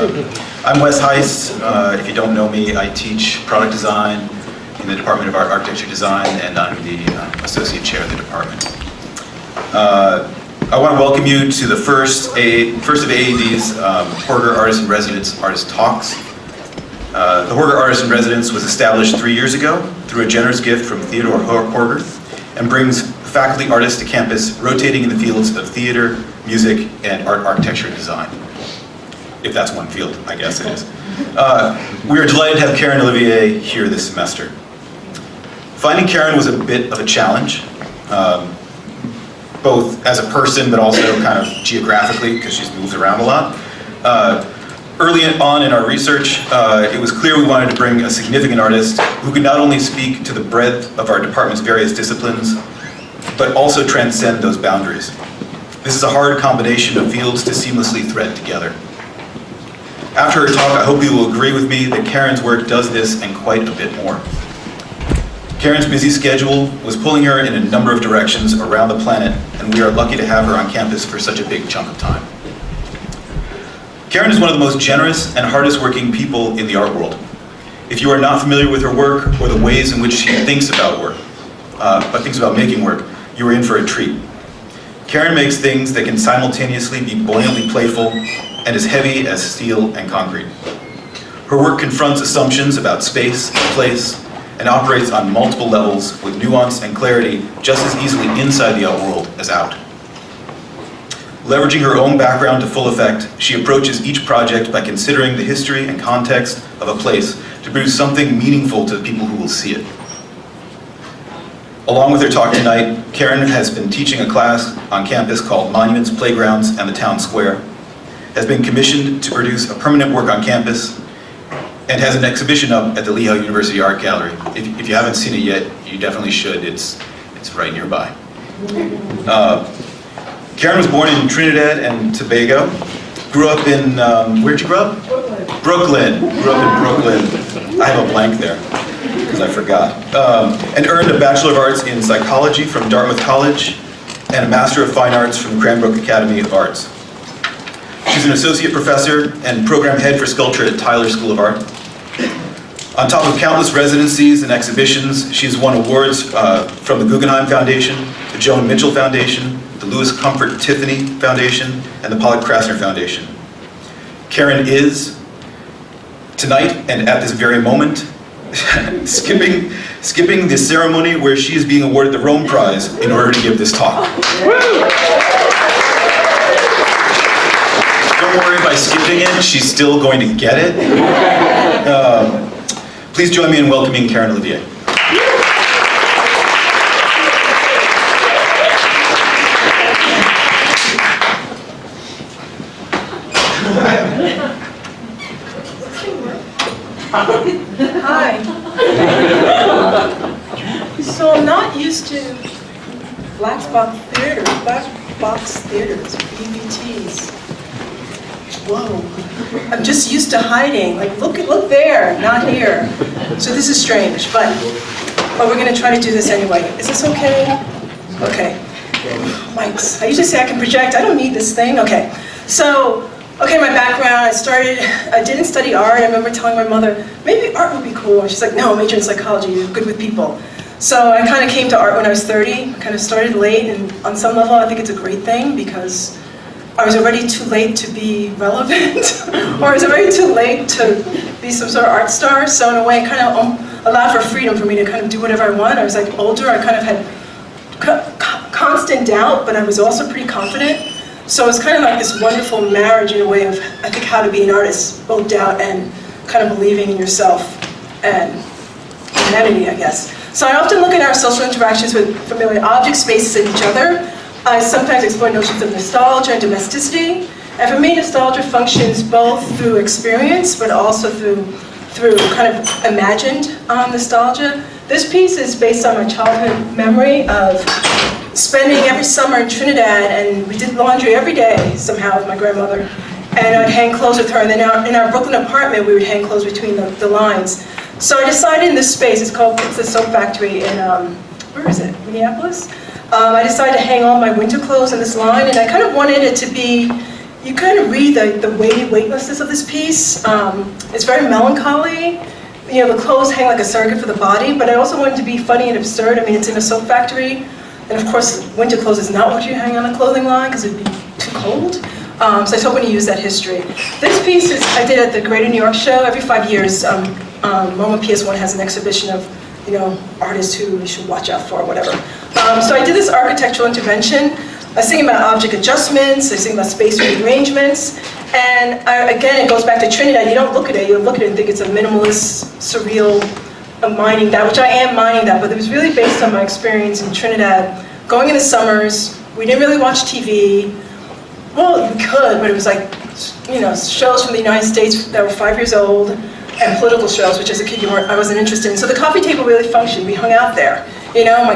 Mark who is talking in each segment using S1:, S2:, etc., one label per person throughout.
S1: I'm Wes Heiss. If you don't know me, I teach product design in the Department of Architecture Design, and I'm the Associate Chair of the department. I want to welcome you to the first of AAD's Horger Artist-in-Residence Artist Talks. The Horger Artist-in-Residence was established 3 years ago through a generous gift from Theodore Horger and brings faculty artists to campus, rotating in the fields of theater, music, and architecture and design. If that's one field, I guess it is. We are delighted to have Karyn Olivier here this semester. Finding Karyn was a bit of a challenge, both as a person, but also kind of geographically, because she's moved around a lot. Early on in our research, it was clear we wanted to bring a significant artist who could not only speak to the breadth of our department's various disciplines, but also transcend those boundaries. This is a hard combination of fields to seamlessly thread together. After her talk, I hope you will agree with me that Karyn's work does this and quite a bit more. Karyn's busy schedule was pulling her in a number of directions around the planet, and we are lucky to have her on campus for such a big chunk of time. Karyn is one of the most generous and hardest working people in the art world. If you are not familiar with her work or the ways in which she thinks about work, thinks about making work, you are in for a treat. Karyn makes things that can simultaneously be buoyantly playful and as heavy as steel and concrete. Her work confronts assumptions about space and place and operates on multiple levels with nuance and clarity just as easily inside the art world as out. Leveraging her own background to full effect, she approaches each project by considering the history and context of a place to produce something meaningful to the people who will see it. Along with her talk tonight, Karyn has been teaching a class on campus called Monuments, Playgrounds, and the Town Square, has been commissioned to produce a permanent work on campus, and has an exhibition up at the Lehigh University Art Gallery. If you haven't seen it yet, you definitely should. It's right nearby. Karyn was born in Trinidad and Tobago. Grew up in, where'd you grow up? Brooklyn. Grew up in Brooklyn. I have a blank there, because I forgot. And earned a Bachelor of Arts in Psychology from Dartmouth College, and a Master of Fine Arts from Cranbrook Academy of Arts. She's an associate professor and program head for sculpture at Tyler School of Art. On top of countless residencies and exhibitions, she's won awards from the Guggenheim Foundation, the Joan Mitchell Foundation, the Louis Comfort Tiffany Foundation, and the Pollock Krasner Foundation. Karyn is, tonight and at this very moment, skipping the ceremony where she is being awarded the Rome Prize in order to give this talk. Don't worry, by skipping it, she's still going to get it. Please join me in welcoming Karyn Olivier.
S2: Hi. So I'm not used to black box theaters, BBTs. Whoa. I'm just used to hiding. Like, look there, not here. So this is strange, but we're going to try to do this anyway. Is this okay? Okay. Mics. I usually say I can project. I don't need this thing. Okay. So, okay, my background, I didn't study art. I remember telling my mother, maybe art would be cool. And she's like, no, major in psychology, you're good with people. So I kind of came to art when I was 30, kind of started late, and on some level I think it's a great thing because I was already too late to be relevant, or I was already too late to be some sort of art star, so in a way it kind of allowed for freedom for me to kind of do whatever I want. I was like older, I kind of had constant doubt, but I was also pretty confident. So it was kind of like this wonderful marriage in a way of, I think, how to be an artist, both doubt and kind of believing in yourself and humanity, I guess. So I often look at our social interactions with familiar objects, spaces, and each other. I sometimes explore notions of nostalgia and domesticity. And for me, nostalgia functions both through experience, but also through kind of imagined nostalgia. This piece is based on my childhood memory of spending every summer in Trinidad, and we did laundry every day somehow with my grandmother. And I'd hang clothes with her, and then in our Brooklyn apartment, we would hang clothes between the lines. So I decided in this space, it's the Soap Factory in, where is it, Minneapolis? I decided to hang all my winter clothes in this line, and I kind of wanted it to be, you kind of read the weightlessness of this piece. It's very melancholy. You know, the clothes hang like a surrogate for the body, but I also wanted to be funny and absurd. I mean, it's in a soap factory, and of course, winter clothes is not what you hang on a clothing line because it'd be too cold. So I was hoping to use that history. This piece I did at the Greater New York Show. Every 5 years, MoMA PS1 has an exhibition of, you know, artists who you should watch out for, or whatever. So I did this architectural intervention. I was thinking about object adjustments, I was thinking about space rearrangements, and again, it goes back to Trinidad. You don't look at it, you look at it and think it's a minimalist, surreal, mining that, which I am mining that, but it was really based on my experience in Trinidad. Going in the summers, we didn't really watch TV. Well, we could, but it was like, you know, shows from the United States that were 5 years old, and political shows, which as a kid I wasn't interested in. So the coffee table really functioned. We hung out there. You know, my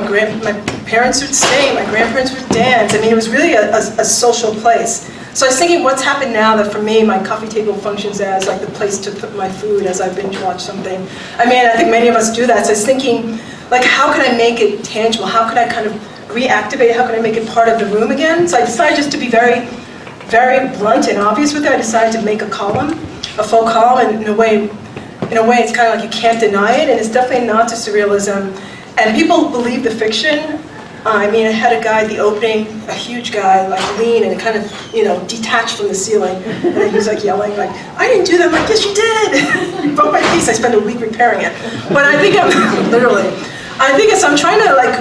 S2: parents would sing, my grandparents would dance. I mean, it was really a social place. So I was thinking, what's happened now that for me, my coffee table functions as like the place to put my food as I binge watch something. I mean, I think many of us do that. So I was thinking, like, how can I make it tangible? How can I kind of reactivate it? How can I make it part of the room again? So I decided just to be very, very blunt and obvious with it. I decided to make a column, a faux column, and in a way, it's kind of like you can't deny it, and it's definitely not to surrealism. And people believe the fiction. I mean, I had a guy at the opening, a huge guy, like lean and kind of, you know, detached from the ceiling. And he was like yelling, like, I didn't do that. I'm like, yes, you did. You broke my piece. I spent a week repairing it. But I think as I'm trying to, like,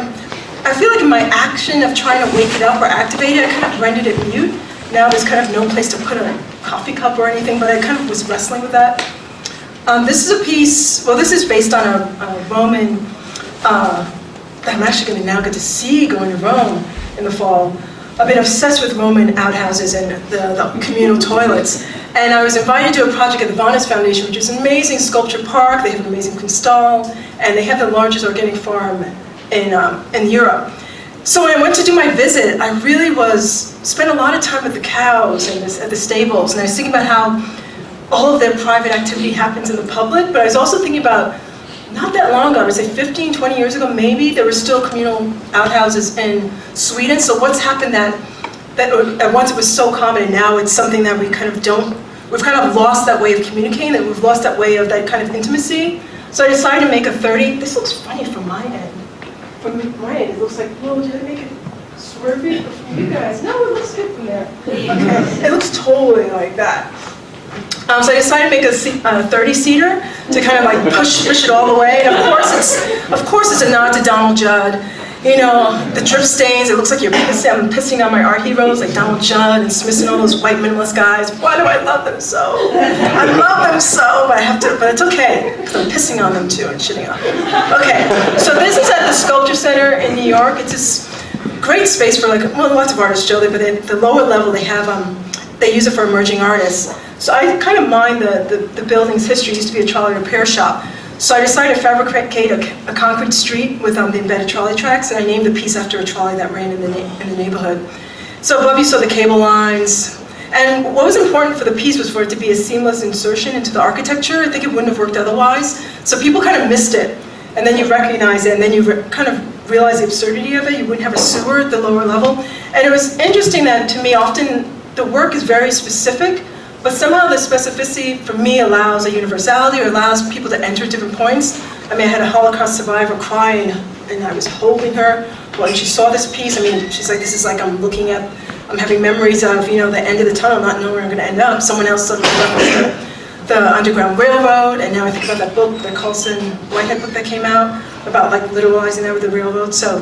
S2: I feel like in my action of trying to wake it up or activate it, I kind of rendered it mute. Now there's kind of no place to put a coffee cup or anything, but I kind of was wrestling with that. This is a piece, well, this is based on a Roman, that I'm actually going to now get to see going to Rome in the fall. I've been obsessed with Roman outhouses and the communal toilets. And I was invited to a project at the Vanas Foundation, which is an amazing sculpture park. They have an amazing Kunsthal, and they have the largest organic farm in Europe. So when I went to do my visit, I really spent a lot of time with the cows and at the stables, and I was thinking about how all of their private activity happens in the public, but I was also thinking about, not that long ago, I would say 15, 20 years ago, maybe, there were still communal outhouses in Sweden. So what's happened that at once it was so common, and now it's something that we kind of we've kind of lost that way of communicating, that we've lost that way of that kind of intimacy. So I decided to make a 30, this looks funny from my end. From my end, it looks like, whoa, did I make it swervy? From you guys? No, it looks good from there. Okay, it looks totally like that. So I decided to make a 30-seater to kind of like push it all the way. And of course it's a nod to Donald Judd. You know, the drip stains, it looks like I'm pissing on my art heroes like Donald Judd and Smith and all those white minimalist guys. Why do I love them so? I love them so, but I have to, but it's okay, because I'm pissing on them too and shitting on them. Okay, so this is at the Sculpture Center in New York. It's this great space for like, well, lots of artists show there, but at the lower level they have, they use it for emerging artists. So I kind of mind the building's history. It used to be a trolley repair shop. So I decided to fabricate a concrete street with the embedded trolley tracks, and I named the piece after a trolley that ran in the neighborhood. So above you saw the cable lines. And what was important for the piece was for it to be a seamless insertion into the architecture. I think it wouldn't have worked otherwise. So people kind of missed it. And then you recognize it, and then you kind of realize the absurdity of it. You wouldn't have a sewer at the lower level. And it was interesting that, to me, often the work is very specific, but somehow the specificity, for me, allows a universality, or allows people to enter different points. I mean, I had a Holocaust survivor cry, and I was holding her when she saw this piece. I mean, she's like, this is like I'm having memories of, you know, the end of the tunnel, not knowing where I'm going to end up. Someone else suddenly referenced the Underground Railroad, and now I think about that book, the Colson Whitehead book that came out, about like literalizing that with the railroad. So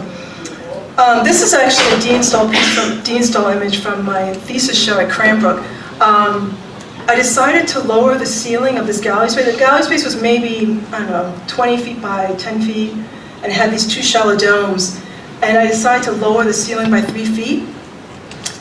S2: this is actually a de-install image from my thesis show at Cranbrook. I decided to lower the ceiling of this gallery space. The gallery space was maybe, I don't know, 20 feet by 10 feet, and it had these two shallow domes. And I decided to lower the ceiling by 3 feet.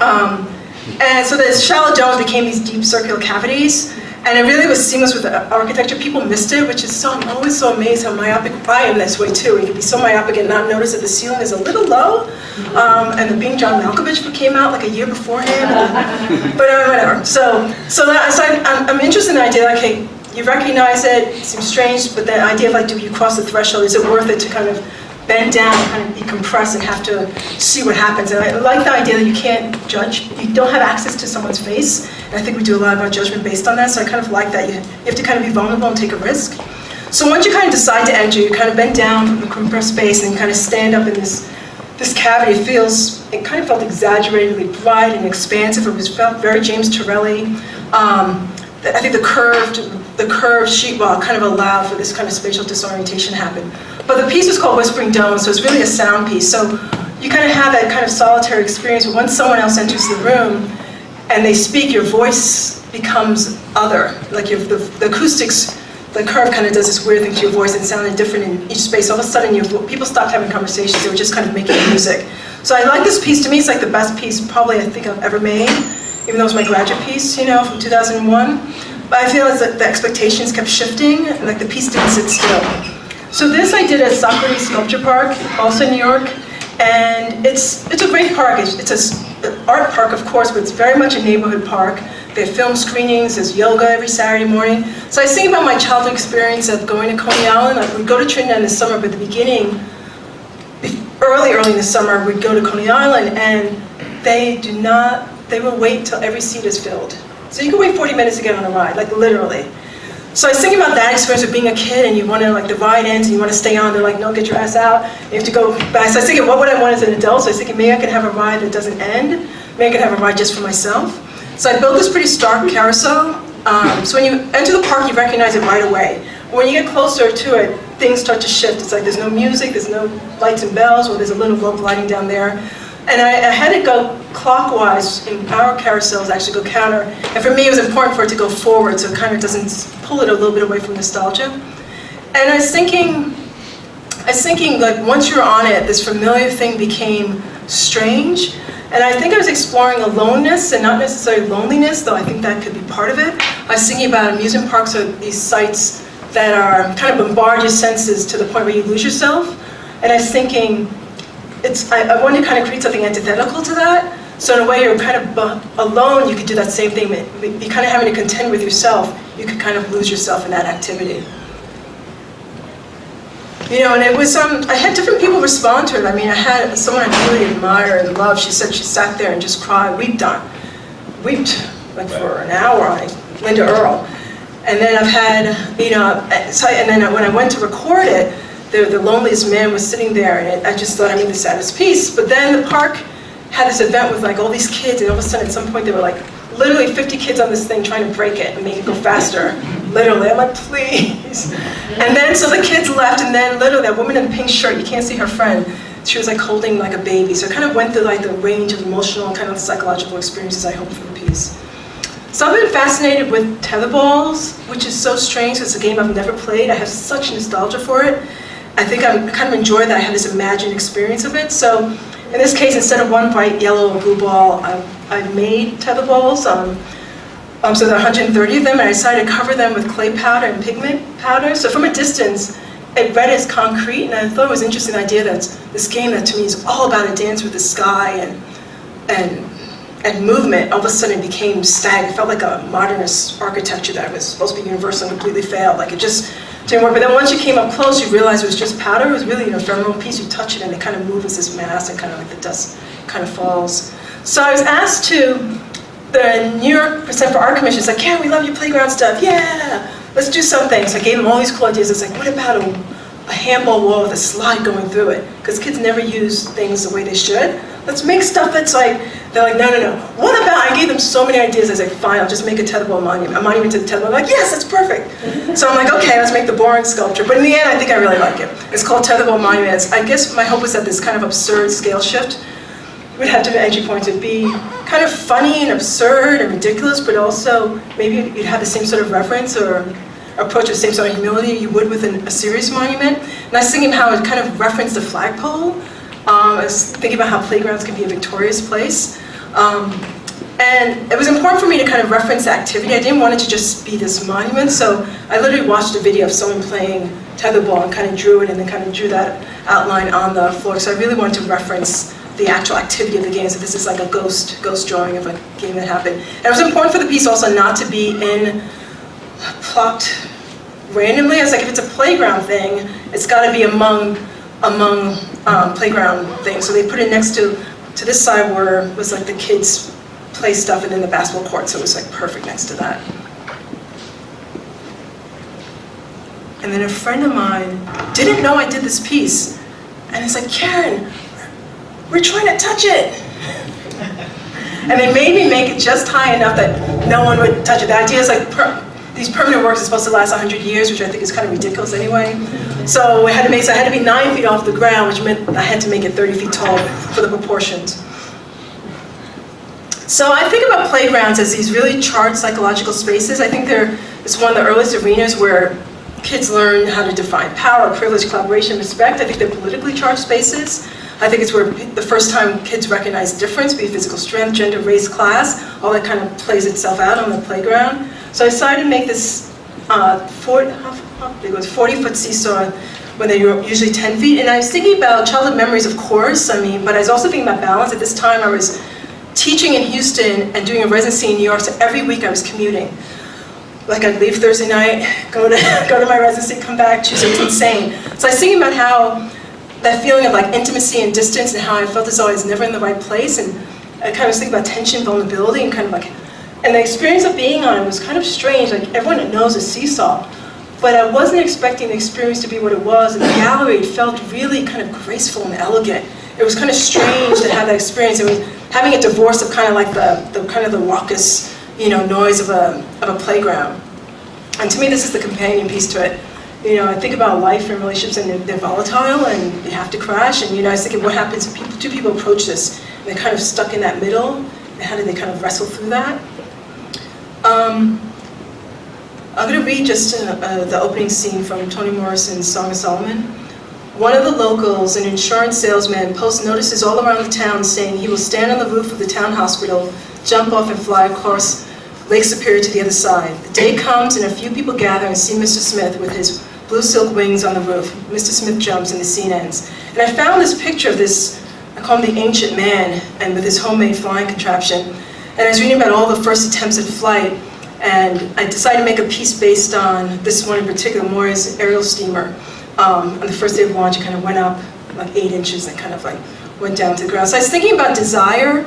S2: And so the shallow domes became these deep circular cavities. And it really was seamless with the architecture. People missed it, which is so, I'm always so amazed how myopic, I am this way too. You can be so myopic and not notice that the ceiling is a little low. And the Being John Malkovich came out like a year beforehand. But whatever. So I'm interested in the idea, like, hey, you recognize it seems strange, but the idea of like, do you cross the threshold? Is it worth it to kind of bend down, kind of decompress, and have to see what happens? And I like the idea that you can't judge. You don't have access to someone's face. And I think we do a lot of our judgment based on that, so I kind of like that. You have to kind of be vulnerable and take a risk. So once you kind of decide to enter, you kind of bend down from the compressed space and kind of stand up in this cavity. It kind of felt exaggeratedly bright and expansive. It felt very James Turrelli. I think the curved sheetrock kind of allowed for this kind of spatial disorientation to happen. But the piece was called Whispering Dome, so it's really a sound piece. So you kind of have that kind of solitary experience where once someone else enters the room and they speak, your voice becomes other. Like the acoustics, the curve kind of does this weird thing to your voice and sounded different in each space. All of a sudden, people stopped having conversations. They were just kind of making music. So I like this piece. To me, it's like the best piece probably I think I've ever made, even though it was my graduate piece, from 2001. But I feel as the expectations kept shifting, and like the piece didn't sit still. So this I did at Socrates Sculpture Park, also in New York, and it's a great park. It's an art park, of course, but it's very much a neighborhood park. They have film screenings, there's yoga every Saturday morning. So I was thinking about my childhood experience of going to Coney Island. Like we'd go to Trinidad in the summer, but at the beginning, early in the summer, we'd go to Coney Island, and they will wait till every seat is filled. So you can wait 40 minutes to get on a ride, like literally. So I was thinking about that experience of being a kid, and you want to, like, the ride ends and you want to stay on. They're like, no, get your ass out. You have to go back. So I was thinking, what would I want as an adult? So I was thinking, maybe I could have a ride that doesn't end. Maybe I could have a ride just for myself. So I built this pretty stark carousel. So when you enter the park, you recognize it right away. When you get closer to it, things start to shift. It's like there's no music, there's no lights and bells, or there's a little rope lighting down there. And I had it go clockwise, in our carousels actually go counter. And for me, it was important for it to go forward, so it kind of doesn't pull it a little bit away from nostalgia. And I was thinking, like, once you're on it, this familiar thing became strange. And I think I was exploring aloneness and not necessarily loneliness, though I think that could be part of it. I was thinking about amusement parks are these sites that are kind of bombard your senses to the point where you lose yourself. And I was thinking, I wanted to kind of create something antithetical to that. So in a way, you're kind of alone, you could do that same thing. You're kind of having to contend with yourself. You could kind of lose yourself in that activity. And it was, I had different people respond to it. I mean, I had someone I really admire and love. She said she sat there and just cried, weeped like for an hour on it, Linda Earle. And then I've had, and then when I went to record it, the loneliest man was sitting there, and I just thought I made the saddest piece. But then the park had this event with like all these kids, and all of a sudden at some point there were like literally 50 kids on this thing trying to break it and make it go faster. Literally, I'm like, please. And then so the kids left, and then literally that woman in the pink shirt, you can't see her friend, she was like holding like a baby. So it kind of went through like the range of emotional and kind of psychological experiences I hope for the piece. So I've been fascinated with tetherballs, which is so strange. It's a game I've never played. I have such nostalgia for it. I think I kind of enjoy that I have this imagined experience of it. So in this case, instead of one bright yellow or blue ball, I made tetherballs. So there are 130 of them, and I decided to cover them with clay powder and pigment powder. So from a distance, it read as concrete, and I thought it was an interesting idea that this game that to me is all about a dance with the sky and movement, all of a sudden it became stagnant. It felt like a modernist architecture that was supposed to be universal and completely failed. Like it just didn't work. But then once you came up close, you realized it was just powder. It was really an ephemeral piece. You touch it and it kind of moves as this mass, and kind of like the dust kind of falls. So I was asked to, the New York Center for Art Commission, it's like, Karyn, we love your playground stuff. Yeah, let's do something. So I gave them all these cool ideas. It's like, what about a handball wall with a slide going through it? Because kids never use things the way they should. Let's make stuff that's like, they're like, no. What about, I gave them so many ideas. I was like, fine, I'll just make a tetherball monument. A monument to the tetherball. I'm like, yes, that's perfect. So I'm like, okay, let's make the boring sculpture. But in the end, I think I really like it. It's called Tetherball Monuments. I guess my hope was that this kind of absurd scale shift would have different entry points. It'd be kind of funny and absurd and ridiculous, but also maybe you'd have the same sort of reference or approach the same sort of humility you would with a serious monument. And I was thinking how it kind of referenced the flagpole. I was thinking about how playgrounds can be a victorious place. And it was important for me to kind of reference the activity. I didn't want it to just be this monument, so I literally watched a video of someone playing tetherball and kind of drew it and then kind of drew that outline on the floor. So I really wanted to reference the actual activity of the game. So this is like a ghost drawing of a game that happened. And it was important for the piece also not to be plopped randomly. I was like, if it's a playground thing, it's got to be among playground things. So they put it next to this side where it was like the kids play stuff, and then the basketball court, so it was like perfect next to that. And then a friend of mine didn't know I did this piece, and it's like, Karyn, we're trying to touch it. And they made me make it just high enough that no one would touch it. The idea is like, these permanent works are supposed to last 100 years, which I think is kind of ridiculous anyway. So I had to be 9 feet off the ground, which meant I had to make it 30 feet tall for the proportions. So I think about playgrounds as these really charged psychological spaces. I think it's one of the earliest arenas where kids learn how to define power, privilege, collaboration, respect. I think they're politically charged spaces. I think it's where the first time kids recognize difference, be it physical strength, gender, race, class, all that kind of plays itself out on the playground. So I decided to make this 40-foot seesaw when they were usually 10 feet. And I was thinking about childhood memories, of course, but I was also thinking about balance. At this time, I was teaching in Houston and doing a residency in New York, so every week I was commuting. Like I'd leave Thursday night, go to my residency, come back Tuesday. It was insane. So I was thinking about how that feeling of like intimacy and distance, and how I felt as though I was never in the right place, and I kind of was thinking about tension, vulnerability, and kind of like, and the experience of being on it was kind of strange. Like everyone knows a seesaw, but I wasn't expecting the experience to be what it was. In the gallery, it felt really kind of graceful and elegant. It was kind of strange to have that experience. It was having a divorce of kind of like the raucous, noise of a playground. And to me, this is the companion piece to it. I think about life and relationships, and they're volatile, and they have to crash. And I was thinking, what happens if two people approach this, and they're kind of stuck in that middle, and how do they kind of wrestle through that? I'm going to read just the opening scene from Toni Morrison's Song of Solomon. One of the locals, an insurance salesman, posts notices all around the town saying he will stand on the roof of the town hospital, jump off and fly across Lake Superior to the other side. The day comes and a few people gather and see Mr. Smith with his blue silk wings on the roof. Mr. Smith jumps and the scene ends. And I found this picture of this, I call him the ancient man, and with his homemade flying contraption. And I was reading about all the first attempts at flight, and I decided to make a piece based on this one in particular, Maury's aerial steamer. On the first day of launch, it kind of went up like 8 inches and kind of like went down to the ground. So I was thinking about desire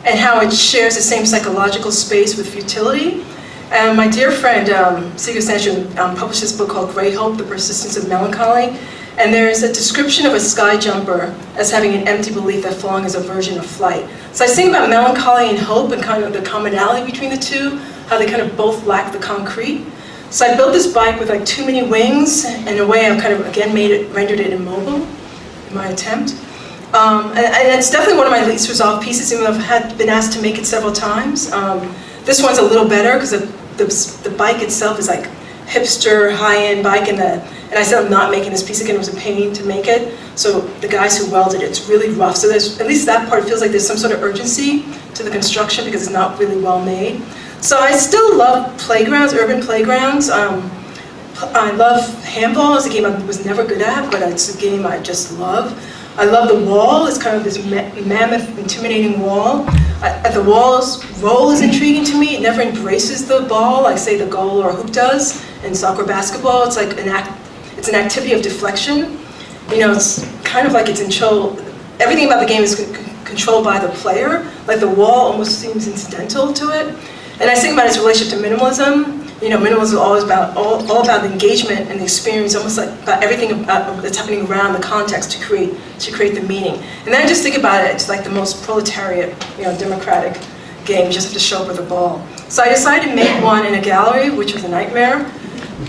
S2: and how it shares the same psychological space with futility. And my dear friend, Sigurd Sancho, published this book called Great Hope, The Persistence of Melancholy. And there's a description of a sky jumper as having an empty belief that falling is a version of flight. So I was thinking about melancholy and hope and kind of the commonality between the two, how they kind of both lack the concrete. So I built this bike with like too many wings, and in a way I've kind of, again, rendered it immobile in my attempt. And it's definitely one of my least resolved pieces, even though I've had been asked to make it several times. This one's a little better because the bike itself is like hipster, high-end bike, and I said I'm not making this piece again. It was a pain to make it. So the guys who welded it, it's really rough. So there's, at least that part feels like there's some sort of urgency to the construction because it's not really well made. So I still love playgrounds, urban playgrounds. I love handball. It's a game I was never good at, but it's a game I just love. I love the wall. It's kind of this mammoth, intimidating wall. The wall's role is intriguing to me. It never embraces the ball like, say, the goal or a hoop does in soccer or basketball. It's like it's an activity of deflection. It's kind of like it's in control. Everything about the game is controlled by the player. Like the wall almost seems incidental to it. And I think about its relationship to minimalism. Minimalism is always all about the engagement and the experience, almost like about everything that's happening around the context to create the meaning. And then I just think about it, it's like the most proletariat, democratic game. You just have to show up with a ball. So I decided to make one in a gallery, which was a nightmare,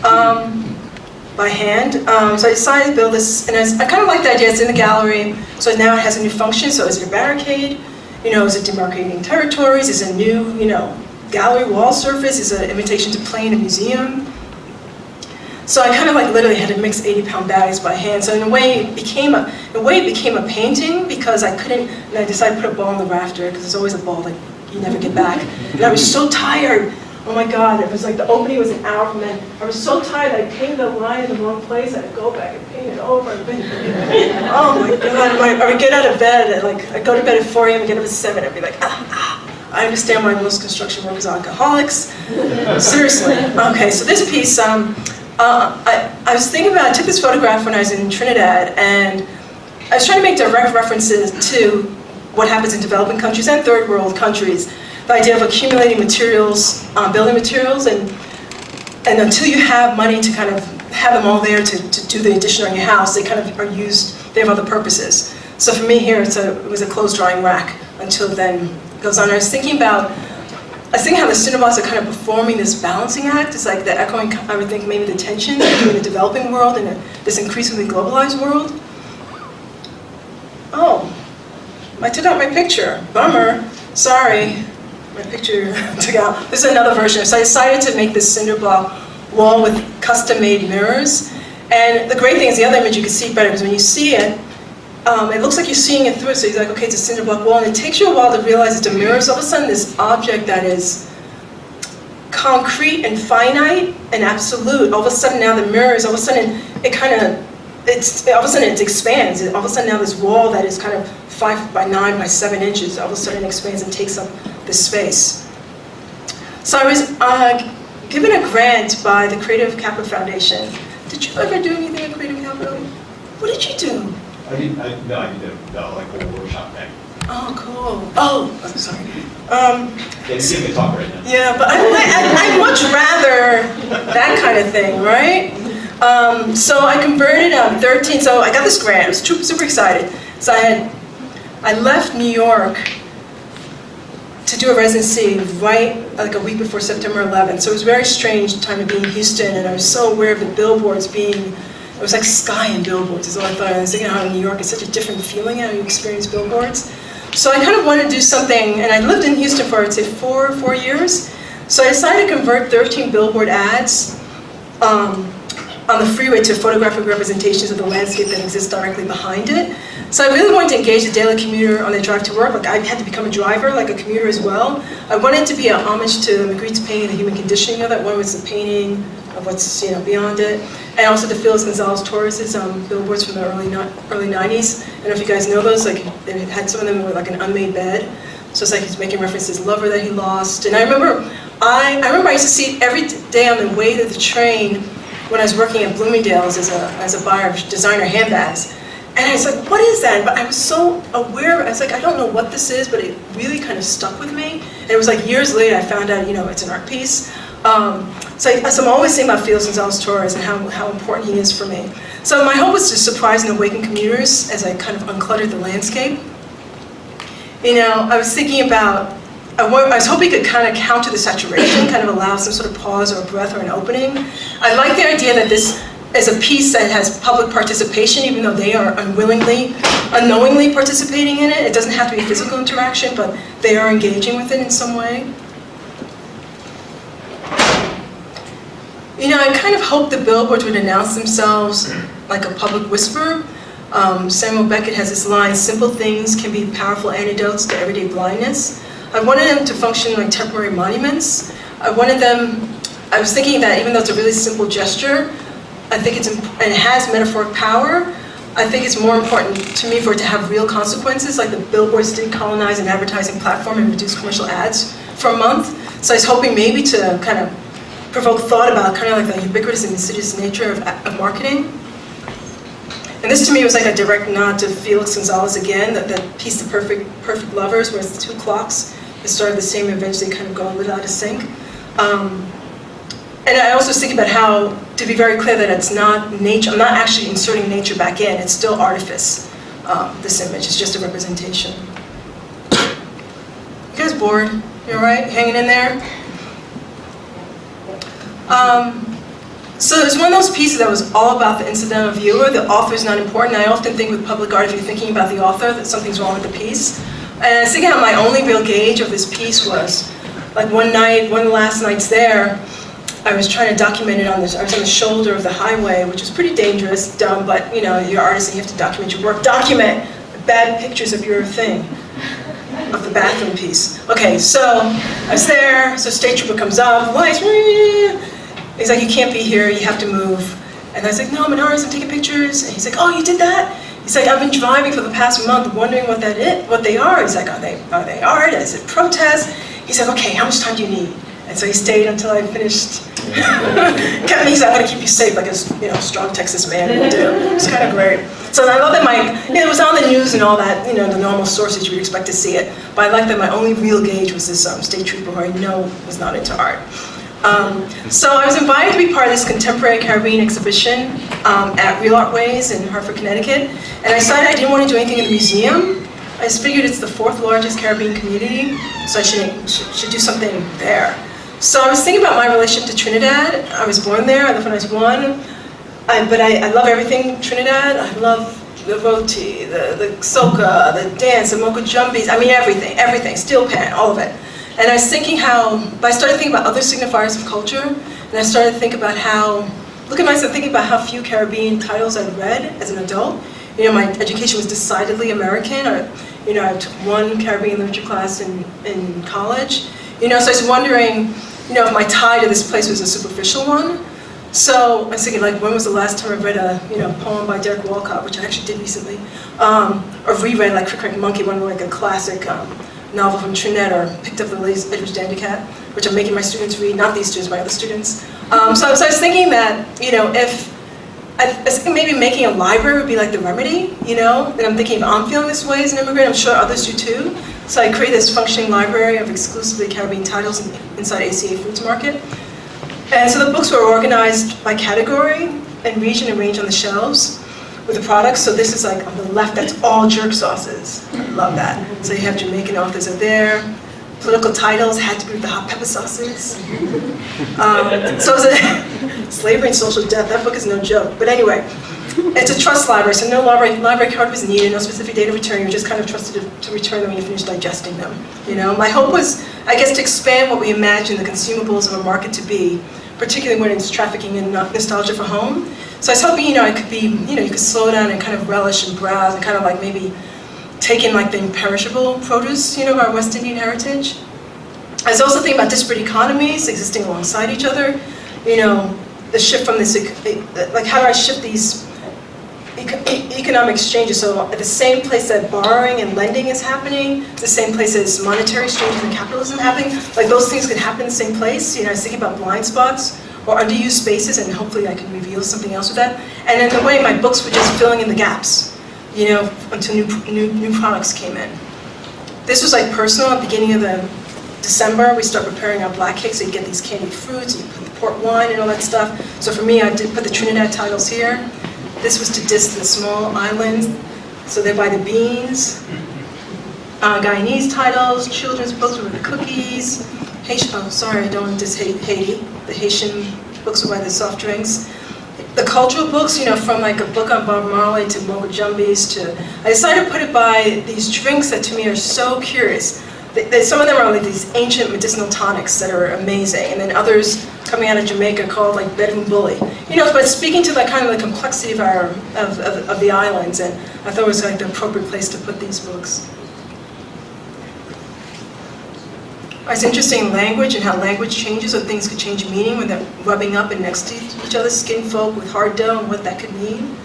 S2: by hand. So I decided to build this, and I kind of like the idea. It's in the gallery, so now it has a new function. So is it a barricade? Is it demarcating territories? Is it a new, gallery wall surface? Is an invitation to play in a museum? So I kind of like literally had to mix 80-pound bags by hand. So in a way, it became a painting because I couldn't. And I decided to put a ball in the rafter because there's always a ball that you never get back. And I was so tired. Oh my God! It was like the opening was an hour from then. I was so tired. I painted the line in the wrong place. I had to go back and paint it over and paint it. Oh my God! I would get out of bed I'd go to bed at 4 a.m. and get up at 7. I'd be like, I understand why most construction workers are alcoholics. Seriously. Okay, so this piece, I was thinking about, I took this photograph when I was in Trinidad, and I was trying to make direct references to what happens in developing countries and third world countries. the idea of accumulating materials, building materials, and until you have money to kind of have them all there to do the addition on your house, they kind of are used, they have other purposes. So for me here, it was a clothes drying rack until then it goes on. I was thinking how the cinder blocks are kind of performing this balancing act. It's like the echoing, I would think maybe the tension between the developing world and this increasingly globalized world. Oh, I took out my picture. Bummer. Sorry. My picture took out. This is another version. So I decided to make this cinder block wall with custom-made mirrors. And the great thing is the other image you can see better, because when you see it, it looks like you're seeing it through. So he's like, okay, it's a cinder block wall. And it takes you a while to realize it's a mirror. So all of a sudden, this object that is concrete and finite and absolute, all of a sudden now the mirrors, all of a sudden it kind of, all of a sudden it expands. All of a sudden now this wall that is kind of 5 by 9 by 7 inches, all of a sudden expands and takes up this space. So I was given a grant by the Creative Capital Foundation. Did you ever do anything at Creative Capital? What did you do?
S3: I did like a workshop thing.
S2: Oh, cool. Oh, I'm sorry.
S3: Yeah, you give me a talk right now.
S2: Yeah, but I'd much rather that kind of thing, right? So I converted 13, so I got this grant. I was super excited. So I left New York to do a residency right like a week before September 11th. So it was a very strange time to be in Houston, and I was so aware of the billboards being, it was like sky and billboards is all I thought. I was thinking how in New York it's such a different feeling how you experience billboards. So I kind of wanted to do something, and I lived in Houston for, I'd say, four years. So I decided to convert 13 billboard ads on the freeway to photographic representations of the landscape that exists directly behind it. So I really wanted to engage the daily commuter on their drive to work. Like I had to become a driver, like a commuter as well. I wanted to be a homage to Magritte's painting, the human conditioning of it. One was the painting of what's beyond it, and also to Felix Gonzalez Torres's billboards from the early 90s. I don't know if you guys know those. Like they had some of them were like an unmade bed. So it's like he's making reference to his lover that he lost. And I remember I used to see it every day on the way to the train when I was working at Bloomingdale's as a buyer of designer handbags. And I was like, what is that? But I was so aware, I was like, I don't know what this is, but it really kind of stuck with me. And it was like years later I found out, it's an art piece. So I'm always thinking about Felix Gonzalez Torres and how important he is for me. So my hope was to surprise and awaken commuters as I kind of uncluttered the landscape. I was thinking about, I was hoping it could kind of counter the saturation, kind of allow some sort of pause or a breath or an opening. I like the idea that this is a piece that has public participation, even though they are unknowingly participating in it. It doesn't have to be physical interaction, but they are engaging with it in some way. I kind of hoped the billboards would announce themselves like a public whisper. Samuel Beckett has this line, simple things can be powerful antidotes to everyday blindness. I wanted them to function like temporary monuments. I was thinking that even though it's a really simple gesture, I think and it has metaphoric power, I think it's more important to me for it to have real consequences, like the billboards did colonize an advertising platform and reduce commercial ads for a month. So I was hoping maybe to kind of provoke thought about kind of like the ubiquitous and insidious nature of marketing. And this to me was like a direct nod to Felix Gonzalez again, that piece, The Perfect Lovers, where it's the two clocks that start the same and eventually kind of go a little out of sync. And I also was thinking about how, to be very clear that it's not nature, I'm not actually inserting nature back in, it's still artifice, this image, it's just a representation. You guys bored? You all right? Hanging in there? So it's one of those pieces that was all about the incidental viewer. The author's not important. I often think with public art, if you're thinking about the author, that something's wrong with the piece. And I was thinking how my only real gauge of this piece was, like one of the last nights there, I was trying to document it I was on the shoulder of the highway, which was pretty dangerous, dumb, but you're an artist and you have to document your work. Document bad pictures of your thing, of the bathroom piece. Okay, so I was there, so state trooper comes up, lights, he's like, you can't be here, you have to move. And I was like, no, I'm an artist, I'm taking pictures. And he's like, oh, you did that? He's like, I've been driving for the past month wondering what they are. He's like, are they art? Is it protest? He's like, okay, how much time do you need? And so he stayed until I finished Kept me, I'm gonna keep you safe like a strong Texas man would do. It's kind of great. So I love that it was on the news and all that, the normal sources you would expect to see it. But I like that my only real gauge was this state trooper who I know was not into art. So I was invited to be part of this contemporary Caribbean exhibition at Real Art Ways in Hartford, Connecticut. And I decided I didn't want to do anything in the museum. I just figured it's the 4th largest Caribbean community, so I should do something there. So I was thinking about my relationship to Trinidad. I was born there, I left when I was 1. But I love everything Trinidad. I love the roti, the soca, the dance, the mocha jumbies. I mean everything, steel pan, all of it. And I was thinking but I started thinking about other signifiers of culture, and I started to think about thinking about how few Caribbean titles I'd read as an adult. My education was decidedly American. I took 1 Caribbean literature class in college. So I was wondering, if my tie to this place was a superficial one. So I was thinking, when was the last time I read a poem by Derek Walcott, which I actually did recently, or reread Crick Crick Monkey, one of a classic novel from Trinidad, or picked up the latest Edward Dandicat, which I'm making my students read, not these students, my other students. So I was thinking that, I think maybe making a library would be like the remedy, and I'm thinking if I'm feeling this way as an immigrant, I'm sure others do too. So I created this functioning library of exclusively Caribbean titles inside ACA Foods Market. And so the books were organized by category and region, arranged on the shelves with the products. So this is on the left, that's all jerk sauces. I love that. So you have Jamaican authors are there. Political titles had to be with the hot pepper sauces. So it was Slavery and Social Death. That book is no joke. But anyway, it's a trust library, so no library card was needed, no specific date of return. You were just kind of trusted to return them when you finished digesting them. My hope was, I guess, to expand what we imagine the consumables of a market to be, particularly when it's trafficking in nostalgia for home. So I was hoping, I could be, you could slow down and kind of relish and browse and kind of maybe take in the imperishable produce, of our West Indian heritage. I was also thinking about disparate economies existing alongside each other. The shift from this, how do I shift these economic exchanges? So at the same place that borrowing and lending is happening, the same place as monetary exchanges and capitalism happening, those things could happen in the same place. I was thinking about blind spots or underused spaces, and hopefully I can reveal something else with that. And in a way, my books were just filling in the gaps, until new products came in. This was personal. At the beginning of December, we start preparing our black cakes, so you get these candied fruits, and you put the port wine and all that stuff. So for me, I did put the Trinidad titles here. This was to diss the small islands, so they're by the beans. Guyanese titles, children's books were the cookies. Sorry, I don't want to diss Haiti. The Haitian books were by the soft drinks. The cultural books, from a book on Bob Marley to mocha jumbies I decided to put it by these drinks that to me are so curious. Some of them are these ancient medicinal tonics that are amazing, and then others coming out of Jamaica called Bedroom Bully. But speaking to kind of the complexity of the islands, and I thought it was the appropriate place to put these books. I was interested in language and how language changes, so things could change meaning when they're rubbing up and next to each other, skin folk with hard dough, and what that could mean.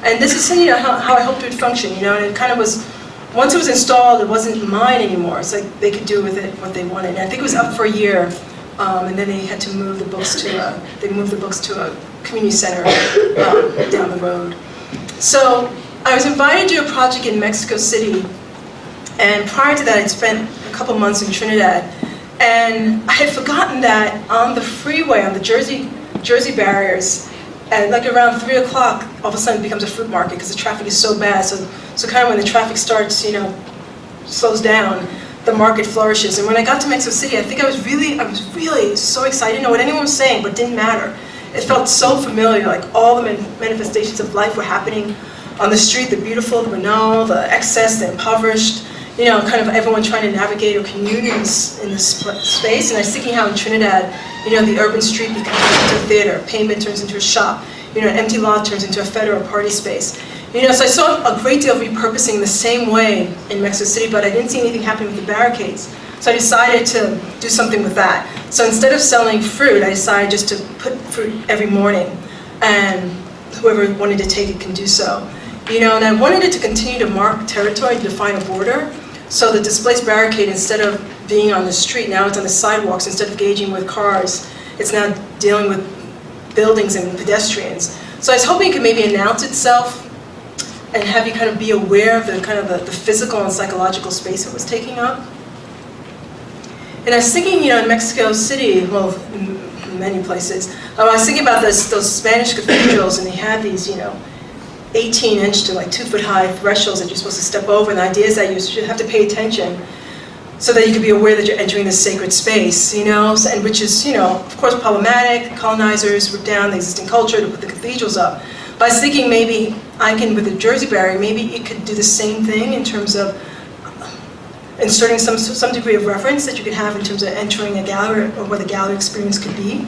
S2: And this is how I hoped it would function, and it kind of was, once it was installed, it wasn't mine anymore. It's they could do with it what they wanted. And I think it was up for a year, and then they had to move the books to a community center down the road. So I was invited to do a project in Mexico City, and prior to that, I'd spent a couple months in Trinidad. And I had forgotten that on the freeway, on the Jersey barriers, at around 3 o'clock, all of a sudden it becomes a fruit market because the traffic is so bad. So kind of when the traffic starts, slows down, the market flourishes. And when I got to Mexico City, I think I was really so excited. I didn't know what anyone was saying, but it didn't matter. It felt so familiar, all the manifestations of life were happening on the street, the beautiful, the banal, the excess, the impoverished. Kind of everyone trying to navigate or commune in this space. And I was thinking how in Trinidad, the urban street becomes into a theater, pavement turns into a shop, an empty lot turns into a federal party space. So I saw a great deal of repurposing the same way in Mexico City, but I didn't see anything happening with the barricades. So I decided to do something with that. So instead of selling fruit, I decided just to put fruit every morning, and whoever wanted to take it can do so. And I wanted it to continue to mark territory, to define a border. So the displaced barricade, instead of being on the street, now it's on the sidewalks instead of gauging with cars. it's now dealing with buildings and pedestrians. So I was hoping it could maybe announce itself and have you kind of be aware of the kind of the physical and psychological space it was taking up. And I was thinking, in Mexico City, well, in many places, I was thinking about those Spanish cathedrals, and they had these, 18-inch to like 2-foot-high thresholds that you're supposed to step over. And the idea is that you should have to pay attention so that you can be aware that you're entering this sacred space, and which is, of course, problematic. Colonizers ripped down the existing culture to put the cathedrals up. But I was thinking maybe I can, with the Jersey barrier, maybe it could do the same thing in terms of inserting some degree of reference that you could have in terms of entering a gallery or what the gallery experience could be.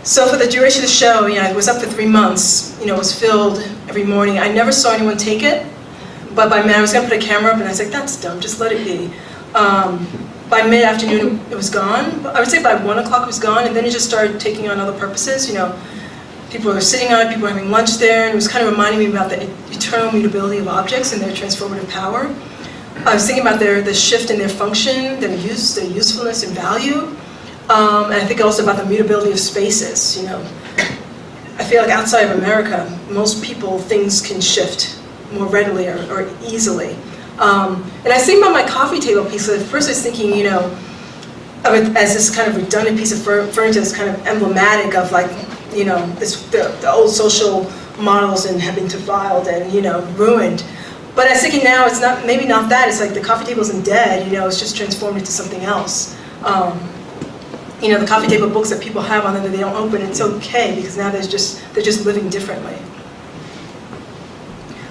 S2: So for the duration of the show, it was up for 3 months. It was filled every morning. I never saw anyone take it, but by mid, I was going to put a camera up, and I was like, that's dumb, just let it be. By mid-afternoon, it was gone. I would say by 1 o'clock it was gone, and then it just started taking on other purposes. People were sitting on it, people were having lunch there, and it was kind of reminding me about the eternal mutability of objects and their transformative power. I was thinking about the shift in their function, their use, their usefulness and value, and I think also about the mutability of spaces. I feel like outside of America, most people, things can shift more readily or easily. And I was thinking about my coffee table piece. So at first I was thinking, of it as this kind of redundant piece of furniture that's kind of emblematic of like, the old social models and have been defiled and, ruined. But I was thinking now it's not, maybe not that, it's like the coffee table isn't dead, it's just transformed into something else. The coffee table books that people have on them that they don't open, it's okay because now they're just living differently.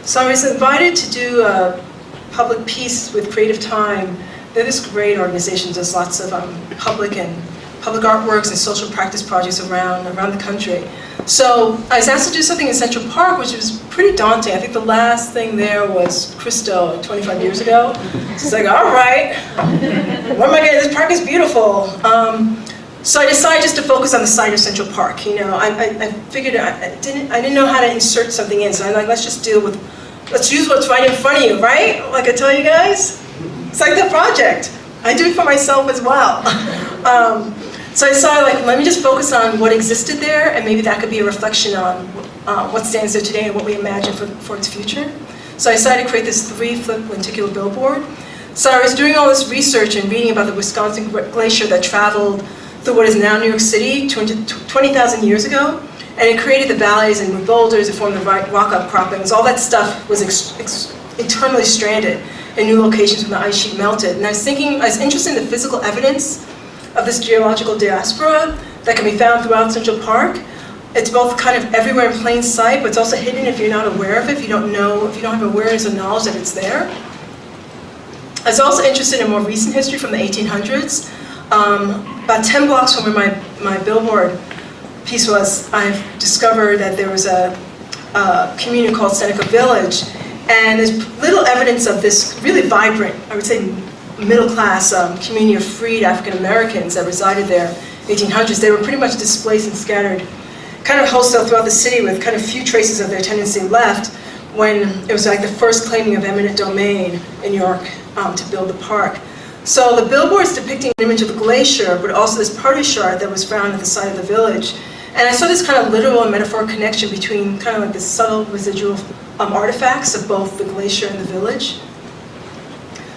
S2: So I was invited to do a public piece with Creative Time. They're this great organization, does lots of public artworks and social practice projects around the country. So I was asked to do something in Central Park, which was pretty daunting. I think the last thing there was Christo 25 years ago. So it's like, all right, what am I getting? This park is beautiful. So I decided just to focus on the site of Central Park. I figured I didn't know how to insert something in, so I'm like, let's use what's right in front of you, right? Like I tell you guys, it's like the project. I do it for myself as well. So I decided, let me just focus on what existed there, and maybe that could be a reflection on what stands there today and what we imagine for its future. So I decided to create this 3-foot lenticular billboard. So I was doing all this research and reading about the Wisconsin glacier that traveled through what is now New York City 20,000 years ago, and it created the valleys and boulders, it formed the rock outcroppings. All that stuff was internally stranded in new locations when the ice sheet melted. And I was interested in the physical evidence of this geological diaspora that can be found throughout Central Park. It's both kind of everywhere in plain sight, but it's also hidden if you're not aware of it, if you don't have awareness or knowledge that it's there. I was also interested in more recent history from the 1800s. About 10 blocks from where my billboard piece was, I've discovered that there was a community called Seneca Village, and there's little evidence of this really vibrant, I would say, middle-class community of freed African Americans that resided there in the 1800s. They were pretty much displaced and scattered kind of wholesale throughout the city with kind of few traces of their tendency left when it was like the first claiming of eminent domain in New York to build the park. So the billboard is depicting an image of a glacier, but also this party chart that was found at the site of the village. And I saw this kind of literal and metaphoric connection between kind of like the subtle residual artifacts of both the glacier and the village.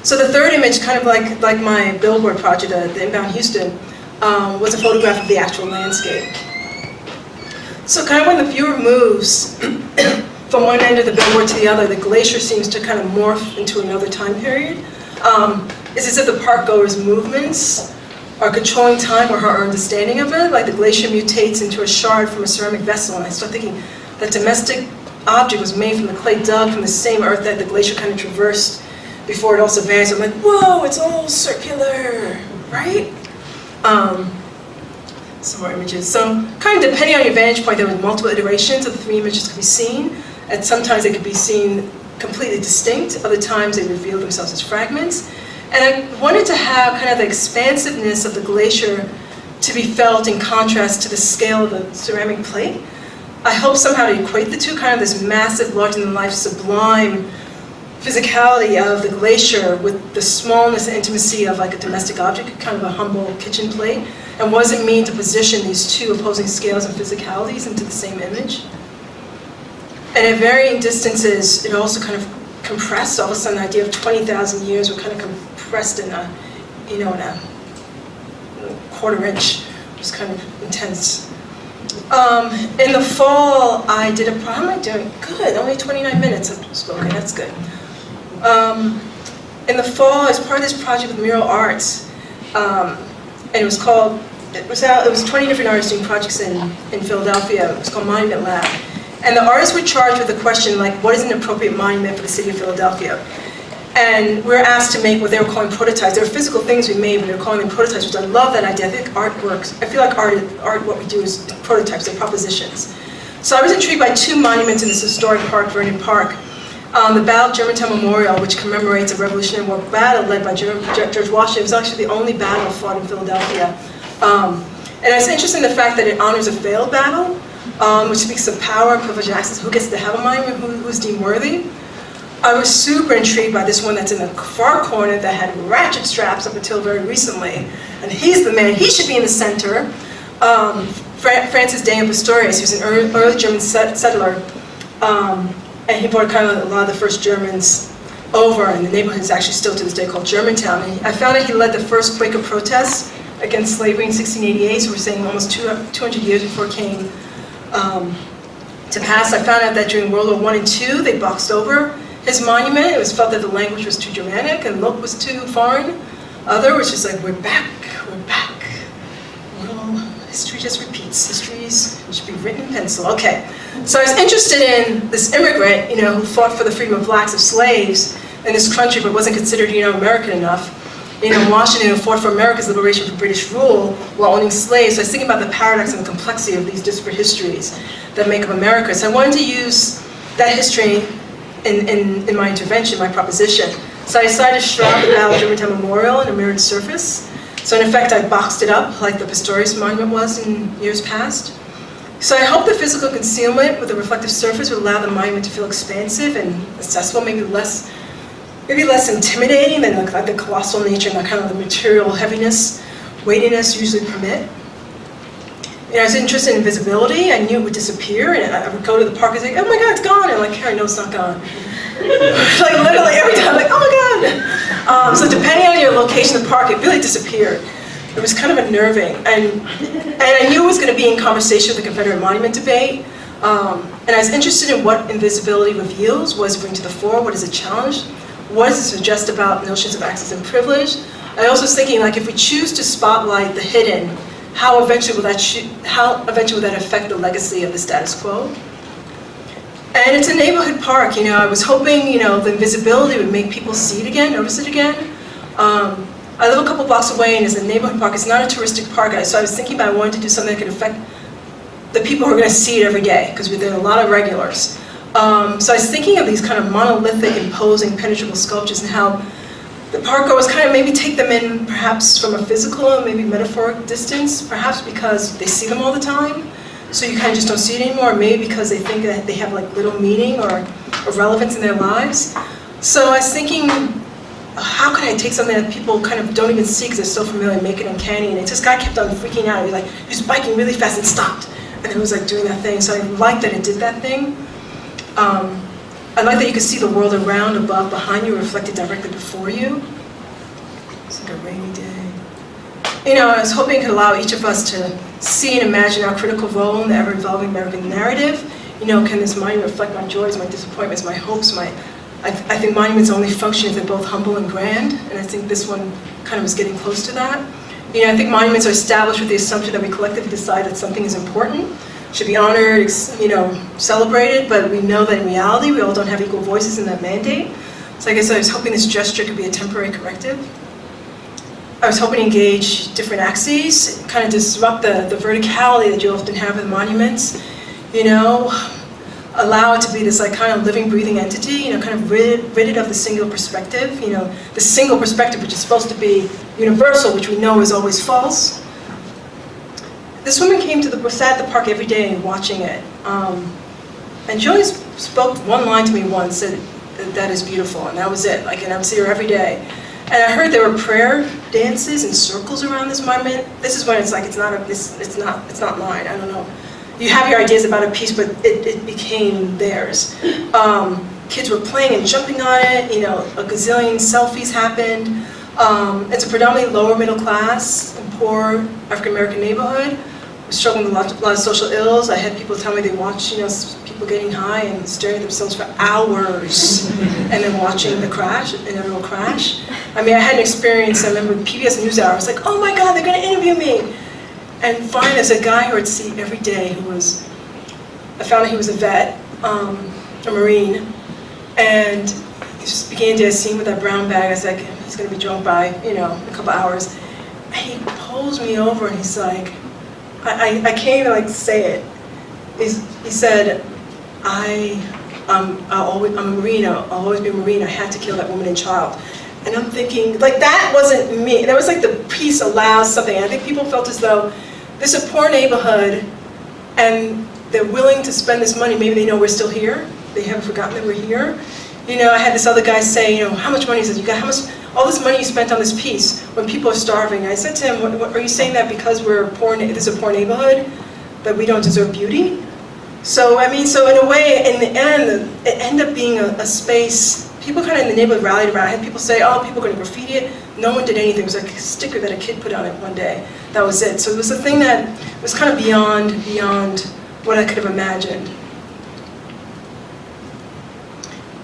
S2: So the third image, kind of like my billboard project at the Inbound Houston, was a photograph of the actual landscape. So kind of when the viewer moves from one end of the billboard to the other, the glacier seems to kind of morph into another time period. It's as if the park goer's movements are controlling time or her understanding of it, like the glacier mutates into a shard from a ceramic vessel, and I start thinking that domestic object was made from the clay dug from the same earth that the glacier kind of traversed before it also vanished. I'm like, whoa, it's all circular, right? Some more images. So kind of depending on your vantage point, there were multiple iterations of the 3 images could be seen. And sometimes they could be seen completely distinct, other times they reveal themselves as fragments. And I wanted to have kind of the expansiveness of the glacier to be felt in contrast to the scale of the ceramic plate. I hope somehow to equate the two, kind of this massive, larger-than-life, sublime physicality of the glacier with the smallness and intimacy of like a domestic object, kind of a humble kitchen plate. And what does it mean to position these two opposing scales and physicalities into the same image? And at varying distances, it also kind of compressed. All of a sudden, the idea of 20,000 years were kind of compressed in a, in a quarter inch. It was kind of intense. In the fall, I did a, how am I doing? Good, only 29 minutes of spoken, that's good. In the fall, as part of this project with Mural Arts, and it was called, it was 20 different artists doing projects in Philadelphia. It was called Monument Lab. And the artists were charged with the question, like, what is an appropriate monument for the city of Philadelphia? And we were asked to make what they were calling prototypes. They were physical things we made, but they were calling them prototypes, which I love that idea. I think art works. I feel like art, what we do is prototypes, they're propositions. So I was intrigued by two monuments in this historic park, Vernon Park. The Battle of Germantown Memorial, which commemorates a Revolutionary War battle led by George Washington. It was actually the only battle fought in Philadelphia. And I was interested in the fact that it honors a failed battle, which speaks of power and privilege and access. Who gets to have a monument, who's deemed worthy. I was super intrigued by this one that's in the far corner that had ratchet straps up until very recently. And he's the man, he should be in the center. Francis Daniel Pistorius, he was an early German settler. And he brought kind of a lot of the first Germans over, and the neighborhood is actually still to this day called Germantown. And I found that he led the first Quaker protests against slavery in 1688, so we're saying almost 200 years before it came to pass. I found out that during World War I and II, they boxed over his monument. It was felt that the language was too Germanic and the look was too foreign. Other was just like, we're back, we're back. Well, history just repeats. Histories should be written in pencil. Okay, so I was interested in this immigrant, who fought for the freedom of blacks, of slaves in this country, but wasn't considered, American enough. Washington, who fought for America's liberation from British rule while owning slaves. So I was thinking about the paradox and the complexity of these disparate histories that make up America. So I wanted to use that history in my intervention, my proposition. So I decided to shroud the Battle of Germantown Memorial in a mirrored surface. So in effect, I boxed it up like the Pistorius monument was in years past. So I hope the physical concealment with a reflective surface would allow the monument to feel expansive and accessible, maybe less intimidating than like the colossal nature and the kind of the material heaviness, weightiness usually permit. I was interested in visibility. I knew it would disappear, and I would go to the park and say, oh my God, it's gone. And I'm like, Karyn, no, it's not gone. Like literally every time, like, oh my God. So depending on your location in the park, it really disappeared. It was kind of unnerving. And I knew it was going to be in conversation with the Confederate Monument debate. And I was interested in what invisibility reveals, what does it bring to the fore, what does it challenge, what does it suggest about notions of access and privilege. I also was thinking, like, if we choose to spotlight the hidden, how eventually will that affect the legacy of the status quo? And it's a neighborhood park. I was hoping, the invisibility would make people see it again, notice it again. I live a couple blocks away, and it's a neighborhood park. It's not a touristic park, so I was thinking about I wanted to do something that could affect the people who are going to see it every day, because there are a lot of regulars. So I was thinking of these kind of monolithic, imposing, penetrable sculptures, and how the park goers kind of maybe take them in perhaps from a physical and maybe metaphoric distance, perhaps because they see them all the time, so you kind of just don't see it anymore, or maybe because they think that they have like little meaning or relevance in their lives. So I was thinking, how can I take something that people kind of don't even see because they're so familiar and make it uncanny? And this guy kept on freaking out. He was biking really fast and stopped, and it was like doing that thing. So I liked that it did that thing. I like that you could see the world around, above, behind you, reflected directly before you. It's like a rainy day. I was hoping it could allow each of us to see and imagine our critical role in the ever-evolving American narrative. Can this monument reflect my joys, my disappointments, my hopes, I think monuments only function if they're both humble and grand, and I think this one kind of is getting close to that. I think monuments are established with the assumption that we collectively decide that something is important, should be honored, celebrated, but we know that in reality we all don't have equal voices in that mandate. So I guess I was hoping this gesture could be a temporary corrective. I was hoping to engage different axes, kind of disrupt the verticality that you often have with monuments, allow it to be this like kind of living, breathing entity, kind of rid of the single perspective, the single perspective which is supposed to be universal, which we know is always false. This woman sat at the park every day watching it, and she only spoke one line to me once, said, that is beautiful, and that was it, and I would see her every day. And I heard there were prayer dances and circles around this monument. This is when it's like, it's not mine, I don't know. You have your ideas about a piece, but it became theirs. Kids were playing and jumping on it, you know, a gazillion selfies happened. It's a predominantly lower middle class and poor African-American neighborhood. We're struggling with a lot of social ills. I had people tell me they watch, you know, people getting high and staring at themselves for hours and then watching the crash, inevitable crash. I mean, I had an experience, I remember PBS NewsHour, I was like, oh my God, they're gonna interview me. And finally, there's a guy who I'd see every day who was, I found out he was a vet, a Marine, and he just began to see him with that brown bag. I was like, he's gonna be drunk by, you know, a couple hours. And he pulls me over and he's like, I can't even like say it. He said, I'm a Marine, I'll always be a Marine, I had to kill that woman and child. And I'm thinking, like, that wasn't me. That was like the piece allows something. And I think people felt as though this is a poor neighborhood and they're willing to spend this money. Maybe they know we're still here. They haven't forgotten that we're here. You know, I had this other guy say, you know, how much money is it? You got how much, all this money you spent on this piece when people are starving. I said to him, what, are you saying that because we're poor, this is a poor neighborhood, that we don't deserve beauty? So, I mean, so in a way, in the end, it ended up being a space, people kind of in the neighborhood rallied around. I had people say, oh, people are going to graffiti it. No one did anything. It was like a sticker that a kid put on it one day. That was it. So it was a thing that was kind of beyond what I could have imagined.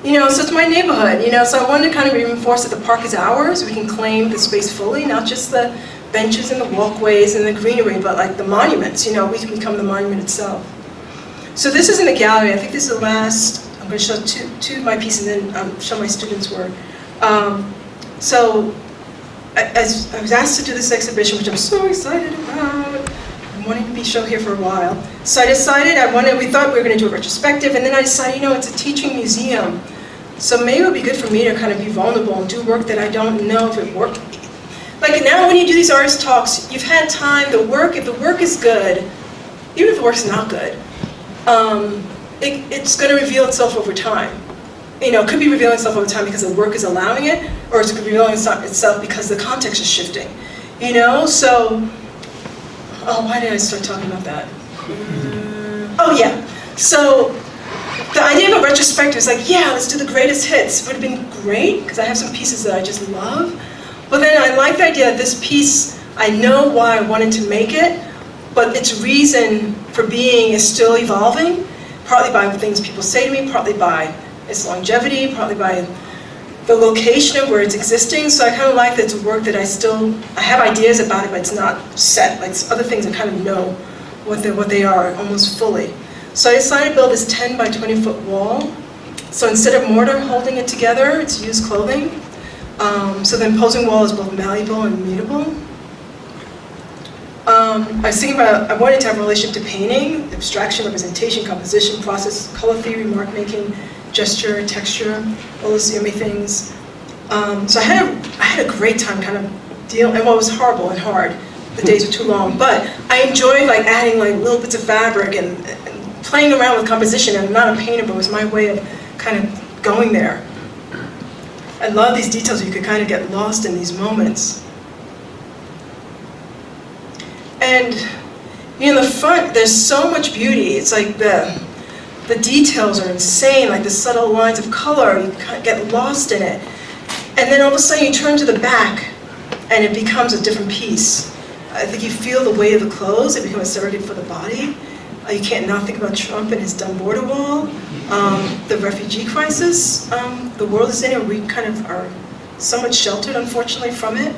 S2: You know, so it's my neighborhood, you know, so I wanted to kind of reinforce that the park is ours. We can claim the space fully, not just the benches and the walkways and the greenery, but like the monuments, you know, we can become the monument itself. So this is in the gallery. I think this is the last, I'm going to show two of my pieces and then show my students' work. So I was asked to do this exhibition, which I'm so excited about. I'm wanting to be shown here for a while. So I decided we thought we were going to do a retrospective, and then I decided, you know, it's a teaching museum. So maybe it would be good for me to kind of be vulnerable and do work that I don't know if it worked. Like now when you do these artist talks, you've had time, if the work is good, even if the work's not good, it's going to reveal itself over time. You know, it could be revealing itself over time because the work is allowing it, or it's revealing itself because the context is shifting. You know, so, oh, why did I start talking about that? Oh yeah, so the idea of a retrospective is like, yeah, let's do the greatest hits. It would have been great, because I have some pieces that I just love. But then I like the idea that this piece, I know why I wanted to make it, but its reason for being is still evolving, partly by things people say to me, partly by its longevity, partly by the location of where it's existing. So I kind of like that it's a work that I have ideas about it, but it's not set. Like other things I kind of know what they are almost fully. So I decided to build this 10 by 20 foot wall. So instead of mortar holding it together, it's used clothing. So the imposing wall is both malleable and mutable. I was thinking about, I wanted to have a relationship to painting, abstraction, representation, composition, process, color theory, mark making, gesture, texture, all those yummy things. So I had a great time kind of dealing, and what was horrible and hard, the days were too long, but I enjoyed like adding like little bits of fabric and playing around with composition. I'm not a painter, but it was my way of kind of going there. I love these details, you could kind of get lost in these moments. And you know, in the front, there's so much beauty. It's like the details are insane, like the subtle lines of color, you get lost in it. And then all of a sudden you turn to the back and it becomes a different piece. I think you feel the weight of the clothes, it becomes a surrogate for the body. You can't not think about Trump and his dumb border wall, the refugee crisis the world is in, and we kind of are somewhat sheltered, unfortunately, from it.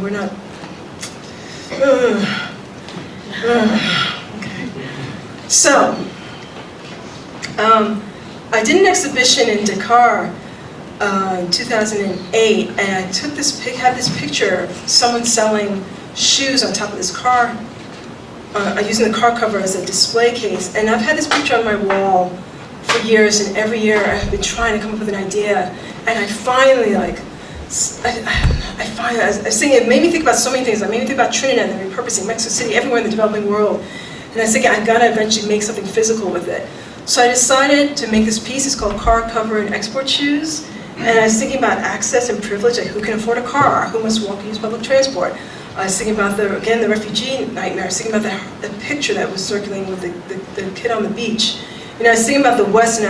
S2: We're not... Okay. So, I did an exhibition in Dakar in 2008, and I took had this picture of someone selling shoes on top of this car, using the car cover as a display case. And I've had this picture on my wall for years, and every year I've been trying to come up with an idea, and I finally like, I was thinking, it made me think about so many things. It made me think about Trinidad and repurposing Mexico City, everywhere in the developing world. And I was thinking, I've got to eventually make something physical with it. So I decided to make this piece. It's called Car Cover and Export Shoes. And I was thinking about access and privilege, like who can afford a car, who must walk and use public transport. I was thinking about, the refugee nightmare. I was thinking about the picture that was circulating with the kid on the beach. I was thinking about the West and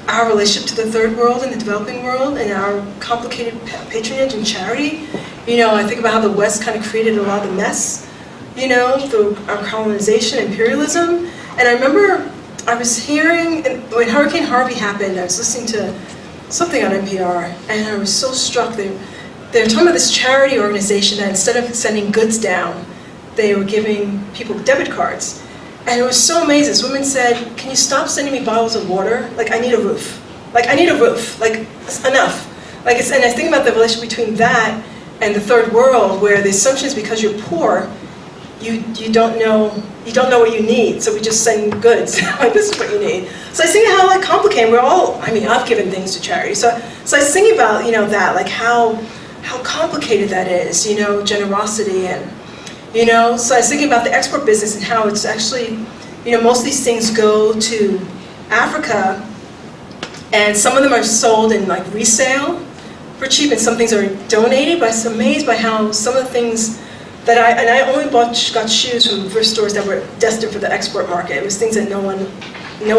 S2: our relationship to the third world and the developing world and our complicated patronage and charity. I think about how the West kind of created a lot of the mess, through our colonization, imperialism. And I remember I was hearing, when Hurricane Harvey happened, I was listening to something on NPR, and I was so struck. They were talking about this charity organization that instead of sending goods down, they were giving people debit cards. And it was so amazing. This woman said, "Can you stop sending me bottles of water? Like, I need a roof. Like, I need a roof. Like, it's enough." And I think about the relationship between that and the third world, where the assumption is because you're poor, you don't know what you need, so we just send goods. Like, this is what you need. So I was thinking how complicated we're all. I've given things to charity. So I was thinking about that, like how complicated that is. Generosity and. So I was thinking about the export business and how it's actually, most of these things go to Africa, and some of them are sold in like resale for cheap, and some things are donated. But I was amazed by how some of the things that I only got shoes from thrift stores that were destined for the export market. It was things that no one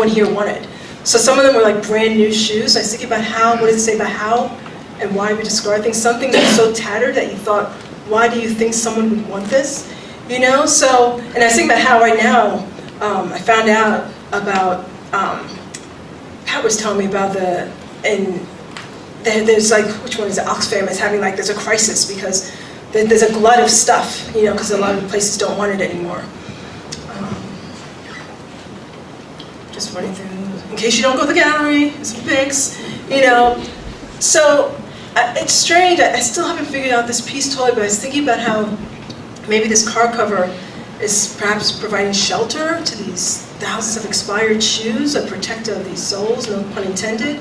S2: here wanted. So some of them were like brand new shoes. I was thinking about what does it say about how and why we discard things. Something that's so tattered that you thought, why do you think someone would want this? So, and I was thinking about how right now, I found out about, Pat was telling me about there's like, which one is it? Oxfam is having there's a crisis because there's a glut of stuff, because a lot of places don't want it anymore. Just running through, in case you don't go to the gallery, some pics, So, it's strange, I still haven't figured out this piece totally, but I was thinking about how maybe this car cover is perhaps providing shelter to these thousands of expired shoes, a protector of these souls, no pun intended.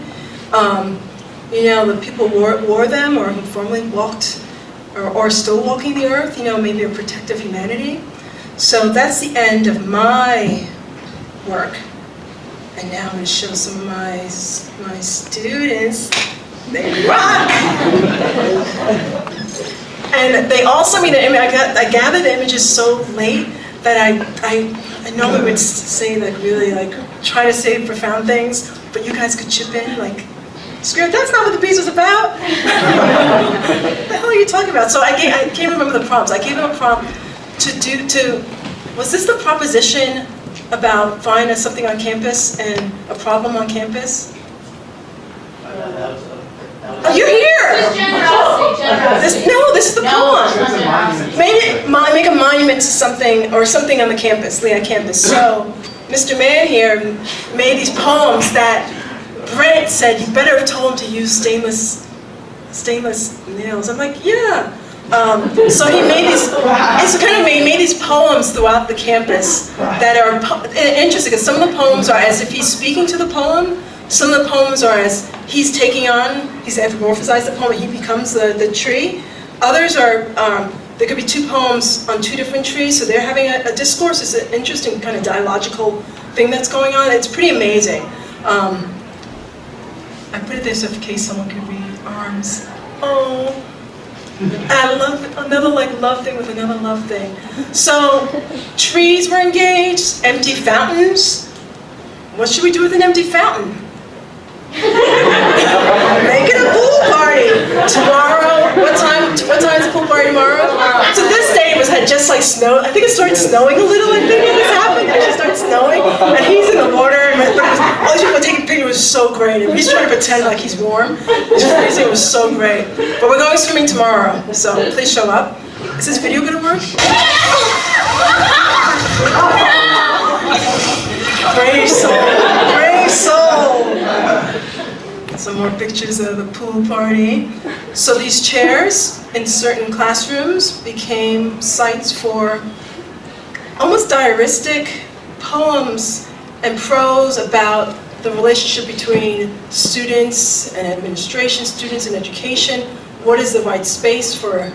S2: The people wore them or who formerly walked or still walking the earth, maybe a protector of humanity. So that's the end of my work. And now I'm going to show some of my students. They rock! And they also, I gathered the images so late that I normally would say really try to say profound things, but you guys could chip in screw it, that's not what the piece was about. What the hell are you talking about? So I can't remember the prompts. I gave them a prompt was this the proposition about finding something on campus and a problem on campus? Oh, you're here! This is the poem. Make a monument to something, or something on the campus, Lehigh campus. So, Mr. Mann here made these poems that Brent said, you better have told him to use stainless nails. I'm like, yeah. So he made these poems throughout the campus that are interesting, because some of the poems are as if he's speaking to the poem. Some of the poems are as he's anthropomorphized the poem, and he becomes the tree. Others are, there could be two poems on two different trees, so they're having a discourse. It's an interesting kind of dialogical thing that's going on. It's pretty amazing. I put it there so in case someone could read arms. Oh, I love another love thing with another love thing. So trees were engaged, empty fountains. What should we do with an empty fountain? Make it a pool party tomorrow. What time is the pool party tomorrow? So this day had just snowed. I think it started snowing a little. I think when this happened, it just started snowing, and he's in the water. All these people taking pictures. It was so great. And he's trying to pretend like he's warm. It's freezing. It was so great. But we're going swimming tomorrow, so please show up. Is this video gonna work? Brave soul. Brave soul. Some more pictures of the pool party. So these chairs in certain classrooms became sites for almost diaristic poems and prose about the relationship between students and administration, students and education. What is the right space for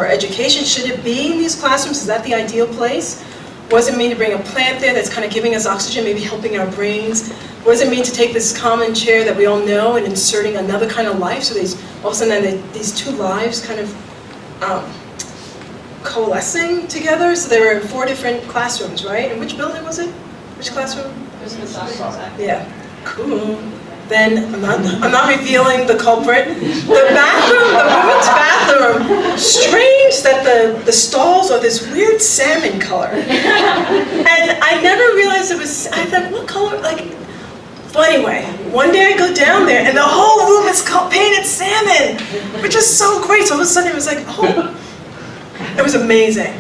S2: education? Should it be in these classrooms? Is that the ideal place? What does it mean to bring a plant there that's kind of giving us oxygen, maybe helping our brains? What does it mean to take this common chair that we all know and inserting another kind of life? So all of a sudden these two lives kind of coalescing together. So they were in 4 different classrooms, right? And which building was it? Which classroom? Yeah, cool. Then, I'm not revealing the culprit. The bathroom, the women's bathroom, strange that the stalls are this weird salmon color. And I never realized it was, I thought, what color, like, well anyway, one day I go down there and the whole room is painted salmon, which is so great. So all of a sudden it was like, oh, it was amazing.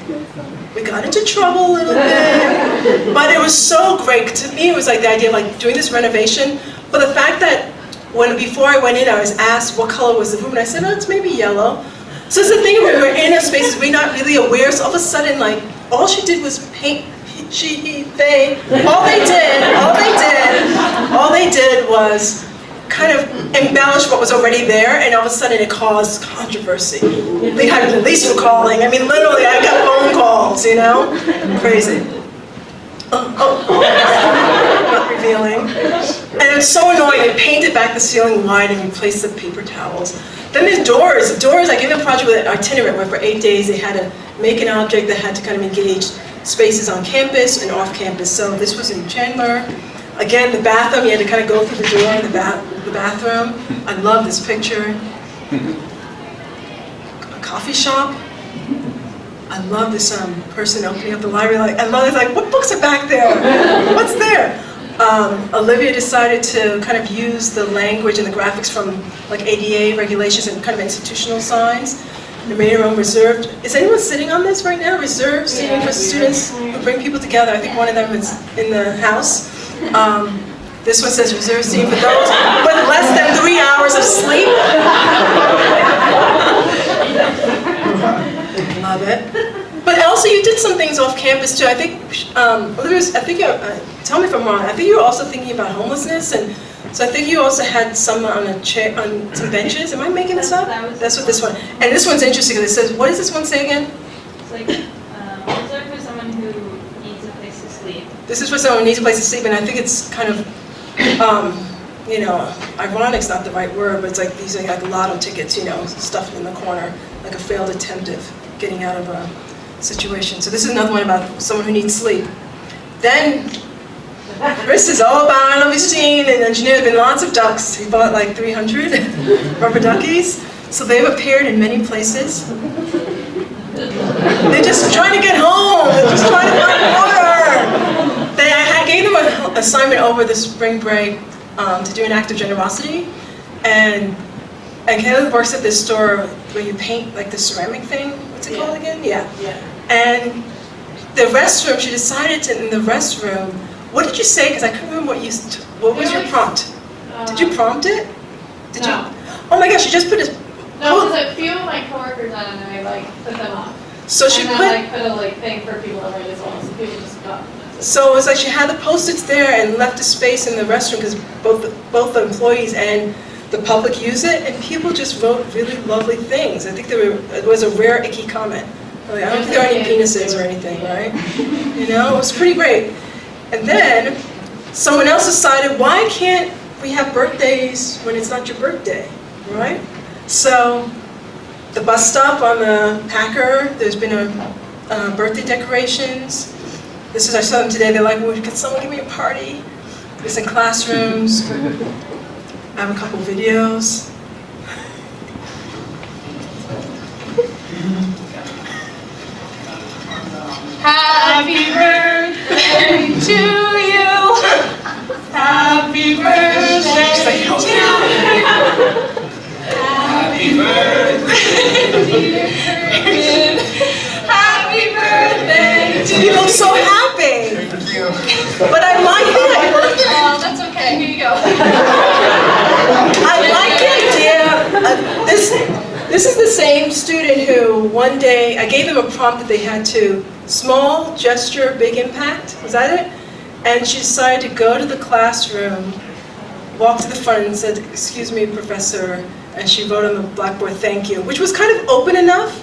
S2: We got into trouble a little bit, but it was so great. To me, it was like the idea of like doing this renovation. But the fact that before I went in, I was asked what color was the room, and I said, oh, it's maybe yellow. So it's the thing when we're in a space, we're not really aware. So all of a sudden, like, all she did was paint. All they did was kind of embellish what was already there, and all of a sudden it caused controversy. Lehigh police were calling. I mean, literally, I got phone calls, you know? Crazy. Not revealing. And it was so annoying. They painted back the ceiling wide and replaced the paper towels. Then there's doors. I gave them a project with an itinerant where for 8 days they had to make an object that had to kind of engage spaces on campus and off campus. So this was in Chandler. Again, the bathroom, you had to kind of go through the door in the bathroom. I love this picture. A coffee shop. I love this person opening up the library. Like, I love it. Like, what books are back there? What's there? Olivia decided to kind of use the language and the graphics from like ADA regulations and kind of institutional signs. They made her own reserved. Is anyone sitting on this right now? Reserved seating for students who bring people together. I think one of them is in the house. This one says reserved seating for those with less than 3 hours of sleep. Love it. But also you did some things off campus too. I think, tell me if I'm wrong, I think you were also thinking about homelessness, and so I think you also had some on a chair, on some benches. Am I making this up? That's what this one, and this one's interesting because it says, what does this one say again?
S4: It's like, reserved for someone who needs a place to sleep.
S2: This is for someone who needs a place to sleep, and I think it's kind of, you know, ironic's not the right word, but it's like these are like lotto tickets, you know, stuffed in the corner, like a failed attempt of getting out of a situation. So this is another one about someone who needs sleep. Then, Chris is all about, I don't know if you've seen, an engineer, there have been lots of ducks. He bought like 300 rubber duckies. So they've appeared in many places. They're just trying to get home. They're just trying to find water. I gave them an assignment over the spring break to do an act of generosity. And Caleb works at this store where you paint like the ceramic thing. What's it called again? Yeah. And the restroom, she decided to, in the restroom, what did you say? Because I couldn't remember what was your prompt? Did you prompt it? Did you? Oh my gosh, she just put a...
S4: No, because a few of my coworkers on it, and I like put them up.
S2: So she
S4: and then, put a like thing for people to write as well, so people just got.
S2: So it was like she had the Post-its there and left a space in the restroom because both the employees and the public use it, and people just wrote really lovely things. I think it was a rare icky comment. Like, I don't think there are any penises or anything, right? You know, it was pretty great. And then someone else decided, why can't we have birthdays when it's not your birthday, right? So the bus stop on the Packer, there's been a birthday decorations. I saw them today. They're like, well, could someone give me a party? It's in classrooms. I have a couple videos.
S4: Happy birthday to you. Happy birthday to you. Happy birthday, dear Karyn. Happy birthday to you.
S2: You look so happy.
S5: Thank you.
S2: But I like it.
S4: Oh, that's okay. Here you go.
S2: I like the idea. This is the same student who one day, I gave them a prompt that they had to, small gesture, big impact. Was that it? And she decided to go to the classroom, walk to the front and said, excuse me, professor, and she wrote on the blackboard, thank you, which was kind of open enough.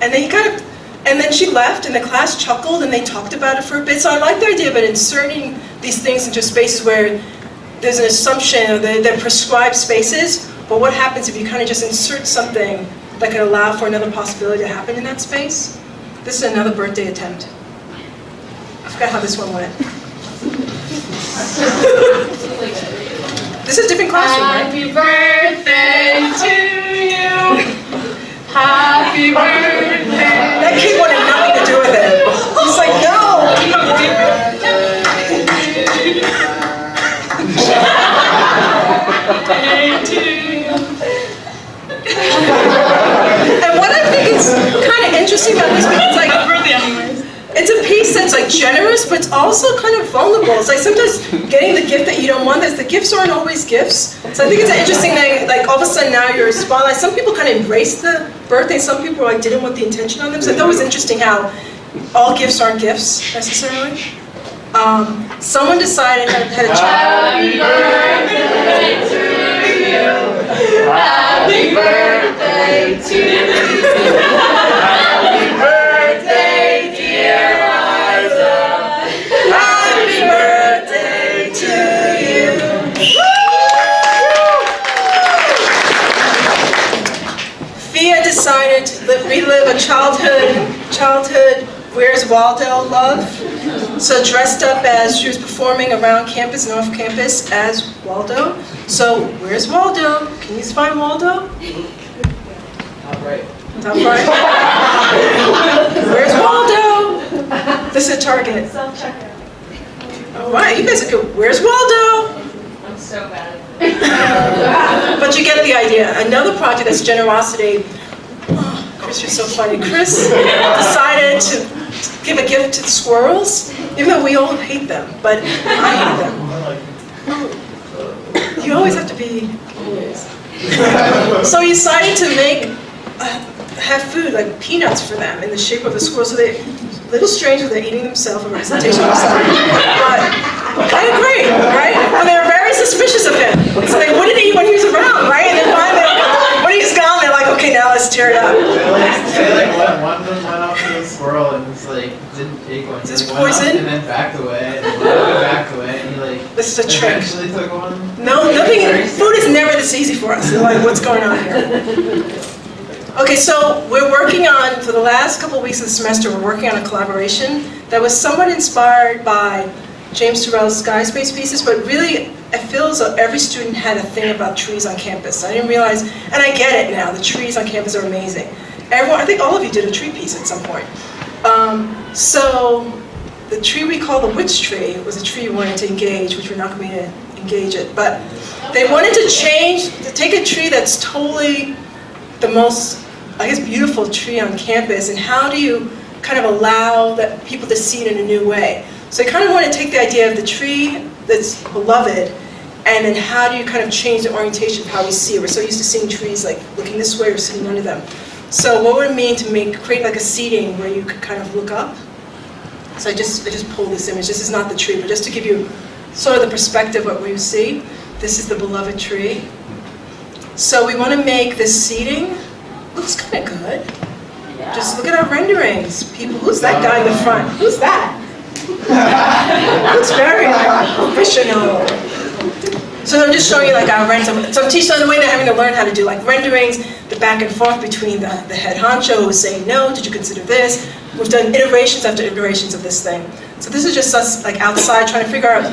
S2: And then he kind of And then she left, and the class chuckled, and they talked about it for a bit. So I like the idea of inserting these things into spaces where there's an assumption of they're prescribed spaces, but what happens if you kind of just insert something that could allow for another possibility to happen in that space? This is another birthday attempt. I forgot how this one went. This is a different classroom, right?
S5: Happy birthday to you. Happy birthday.
S2: That kid wanted nothing to do with it. He's like, no. And what I think is kind of interesting about this, because like, it's a piece that's like generous, but it's also kind of vulnerable. It's like sometimes getting the gift that you don't want. The gifts aren't always gifts. So I think it's an interesting thing. Like all of a sudden now you're a spotlight. Some people kind of embrace the birthday. Some people like didn't want the intention on them. So I thought it was interesting how all gifts aren't gifts necessarily. Someone decided had a child.
S5: Happy birthday to you. Happy birthday to you. Happy birthday, dear Liza.
S2: Happy birthday to you. Fia decided to relive a childhood Where's Waldo love. So dressed up as she was performing around campus and off campus as Waldo. So where's Waldo? Can you find Waldo?
S6: Top right.
S2: Top right. Where's Waldo? This is a Target.
S4: Self-checkout.
S2: All right, you guys are good. Where's Waldo?
S4: I'm so bad.
S2: But you get the idea. Another project that's generosity. Oh, Chris, you're so funny. Chris decided to give a gift to the squirrels, even though we all hate them, but I hate them. You always have to be always. So he decided to have food, like peanuts for them in the shape of a squirrel. So they're a little strange when they're eating themselves, a representation of themselves. But kind of great, right? And they were very suspicious of him. So they wouldn't eat when he was around, right? And then finally, when he's gone, they're like, okay, now let's tear it up.
S6: One of them went up to the squirrel and was like, didn't take one.
S2: Is this
S6: He went up
S2: poison?
S6: and then backed away, and then backed away, and he like,
S2: This is a trick.
S6: eventually took one.
S2: No, nothing, food is never this easy for us. They're like, what's going on here? Okay, so we're working on, for the last couple of weeks of the semester, we're working on a collaboration that was somewhat inspired by James Turrell's Sky Space pieces, but really, it feels like every student had a thing about trees on campus. I didn't realize, and I get it now, the trees on campus are amazing. Everyone, I think all of you did a tree piece at some point. So the tree we call the witch tree was a tree we wanted to engage, which we're not going to engage it, but they wanted to take a tree that's totally the most, I guess, beautiful tree on campus, and how do you kind of allow that people to see it in a new way? So I kind of want to take the idea of the tree that's beloved, and then how do you kind of change the orientation of how we see it? We're so used to seeing trees like looking this way or sitting under them. So what would it mean to create like a seating where you could kind of look up? So I just pulled this image. This is not the tree, but just to give you sort of the perspective of what you see. This is the beloved tree. So we want to make this seating, looks kind of good.
S5: Yeah.
S2: Just look at our renderings. People, who's that guy in the front? Who's that? Looks very professional. So I'm just showing you like our renderings. So I'm teaching them the way they're having to learn how to do like renderings, the back and forth between the head honcho who was saying, no, did you consider this? We've done iterations after iterations of this thing. So this is just us like outside trying to figure out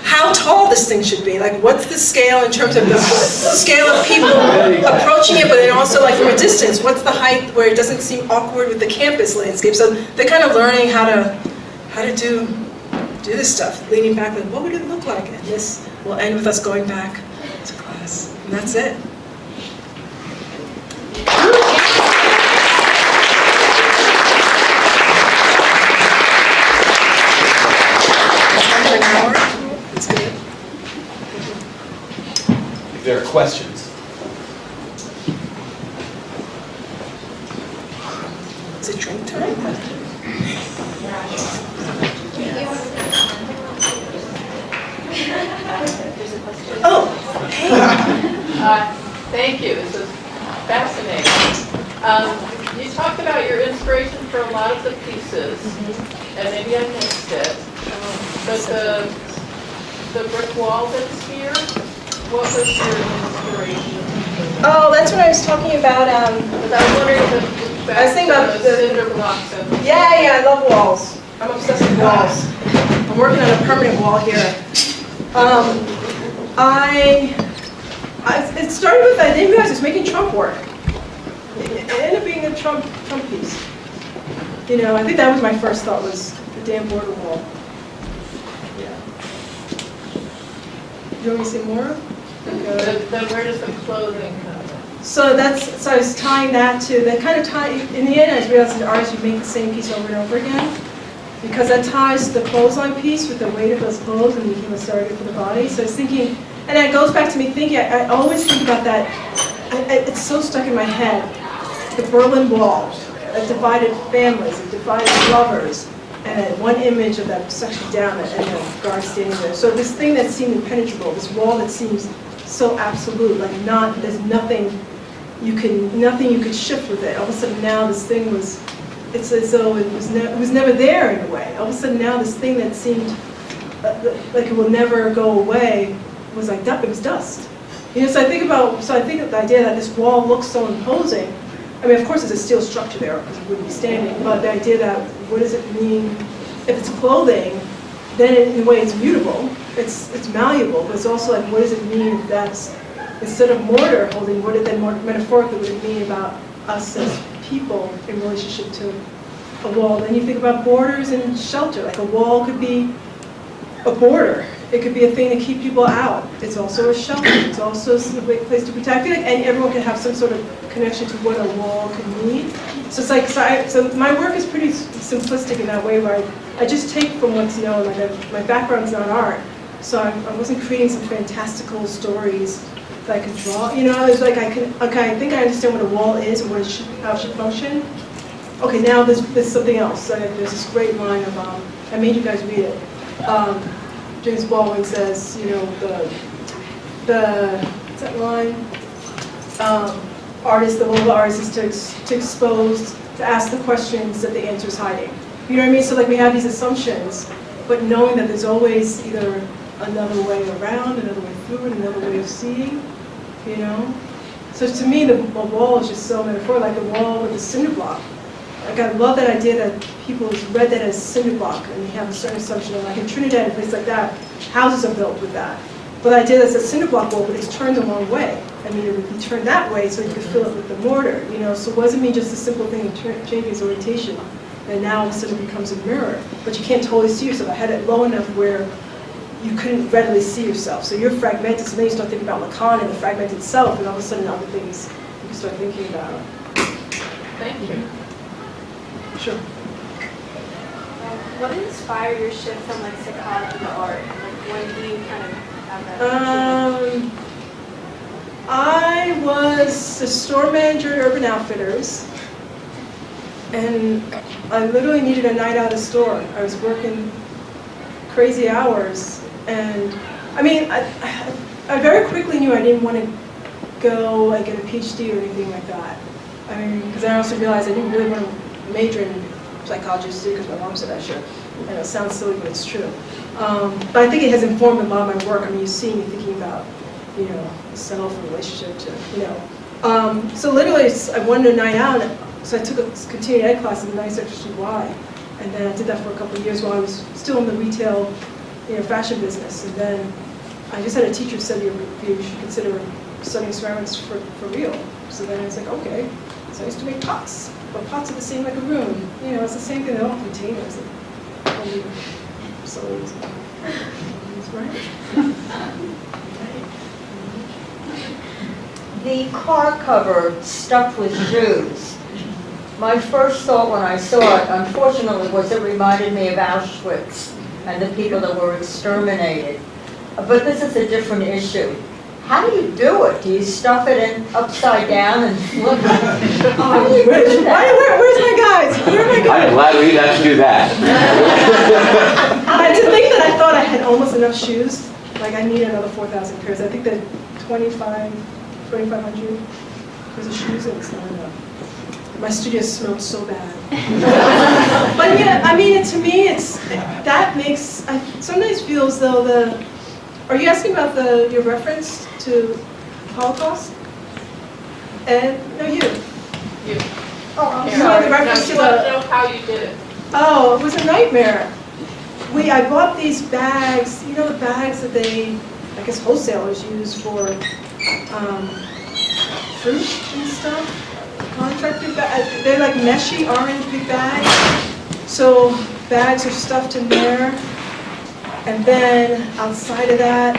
S2: how tall this thing should be. Like what's the scale in terms of the scale of people approaching it, but then also like from a distance, what's the height where it doesn't seem awkward with the campus landscape? So they're kind of learning how to do this stuff, leaning back, like what would it look like? And this will end with us going back to class. And that's it. An hour. That's good.
S3: If there are questions.
S2: Is it drink time? Oh, hey.
S5: Thank you. This was fascinating. You talked about your inspiration for a lot of the pieces, and maybe I missed it, but the brick wall that's here, what was your inspiration?
S2: Oh, that's what I was talking about.
S5: Because I was wondering if it's back
S2: I was thinking
S5: to
S2: about
S5: the
S2: the-
S5: cinder blocks of.
S2: Yeah, I love walls. I'm obsessed with walls. I'm working on a permanent wall here. It started with, I didn't realize I was making Trump work. It ended up being a Trump piece. You know, I think that was my first thought, was the damn border wall. Yeah. Do you want me to say more?
S5: Where does the clothing come in?
S2: So I was tying that to, that kind of tie, in the end I realized as an artist you make the same piece over and over again. Because that ties the clothesline piece with the weight of those clothes and became a surrogate for the body. So I was thinking, and it goes back to me thinking, I always think about that, it's so stuck in my head. The Berlin Wall, it divided families, it divided lovers, and then one image of that section down and the guard standing there. So this thing that seemed impenetrable, this wall that seems so absolute, like there's nothing you could shift with it. All of a sudden now this thing was, it's as though it was never there in a way. All of a sudden now this thing that seemed like it will never go away was like it was dust. You know, so I think of the idea that this wall looks so imposing. I mean, of course, there's a steel structure there because it wouldn't be standing. But the idea that what does it mean if it's clothing? Then in a way it's mutable. It's malleable. But it's also like, what does it mean if that's instead of mortar holding? What it then more metaphorically would it mean about us as people in relationship to a wall? Then you think about borders and shelter. Like a wall could be a border. It could be a thing to keep people out. It's also a shelter. It's also a place to protect. I feel like everyone can have some sort of connection to what a wall can mean. So it's like, so my work is pretty simplistic in that way, where I just take from what's known. Like my background's not art, so I wasn't creating some fantastical stories that I could draw. You know, it's like I think I understand what a wall is and how it should function. Okay, now there's something else. So there's this great line of I made you guys read it. James Baldwin says, you know, what's that line? The role of the artist is to expose, to ask the questions that the answer is hiding. You know what I mean? So like we have these assumptions, but knowing that there's always either another way around, another way through, and another way of seeing, you know? So to me, the wall is just so metaphorical, like the wall with the cinder block. Like I love that idea that people read that as cinder block, and they have a certain assumption. Like in Trinidad, a place like that, houses are built with that. But the idea that it's a cinder block wall, but it's turned the wrong way. I mean, it would be turned that way so you could fill it with the mortar, you know? So it wasn't me just a simple thing of changing its orientation, and now all of a sudden it becomes a mirror. But you can't totally see yourself. I had it low enough where you couldn't readily see yourself. So you're fragmented, so then you start thinking about Lacan and the fragment itself, and all of a sudden other things you can start thinking about.
S5: Thank you.
S2: Sure.
S7: What inspired your shift from like psychology to art? Like when do you kind of have that?
S2: I was a store manager at Urban Outfitters, and I literally needed a night out of the store. I was working crazy hours, and I mean, I very quickly knew I didn't want to go like get a PhD or anything like that. I mean, because I also realized I didn't really want to major in psychology because my mom said I should. And it sounds silly, but it's true. But I think it has informed a lot of my work. I mean, you see me thinking about, you know, self and relationship to, you know. So literally, I wanted a night out, so I took a continuing ed class in the 9th Century Y. And then I did that for a couple of years while I was still in the retail, you know, fashion business. And then I just had a teacher who said you should consider studying ceramics for real. So then I was like, okay. So I used to make pots, but pots are the same like a room. You know, it's the same thing. They're all containers. So it's right.
S8: The car cover stuffed with Jews. My first thought when I saw it, unfortunately, was it reminded me of Auschwitz and the people that were exterminated. But this is a different issue. How do you do it? Do you stuff it in upside down and flip it? How do you do that?
S2: Where's my guys? Where are my guys?
S3: I'm glad we didn't have to do that.
S2: To think that I thought I had almost enough shoes, like I need another 4,000 pairs. I think that 2,500 pairs of shoes, and it's not enough. My studio smells so bad. But yeah, I mean, to me, that makes, I sometimes feel as though are you asking about your reference to Holocaust? And, no, you.
S5: You.
S2: Oh, I'm
S5: Karen.
S2: sorry, the
S5: No,
S2: reference
S5: she
S2: to
S5: wants to know how you did it.
S2: Oh, it was a nightmare. I bought these bags, you know the bags that I guess wholesalers use for fruit and stuff? Contractor bags, they're like meshy orange big bags. So bags are stuffed in there. And then outside of that,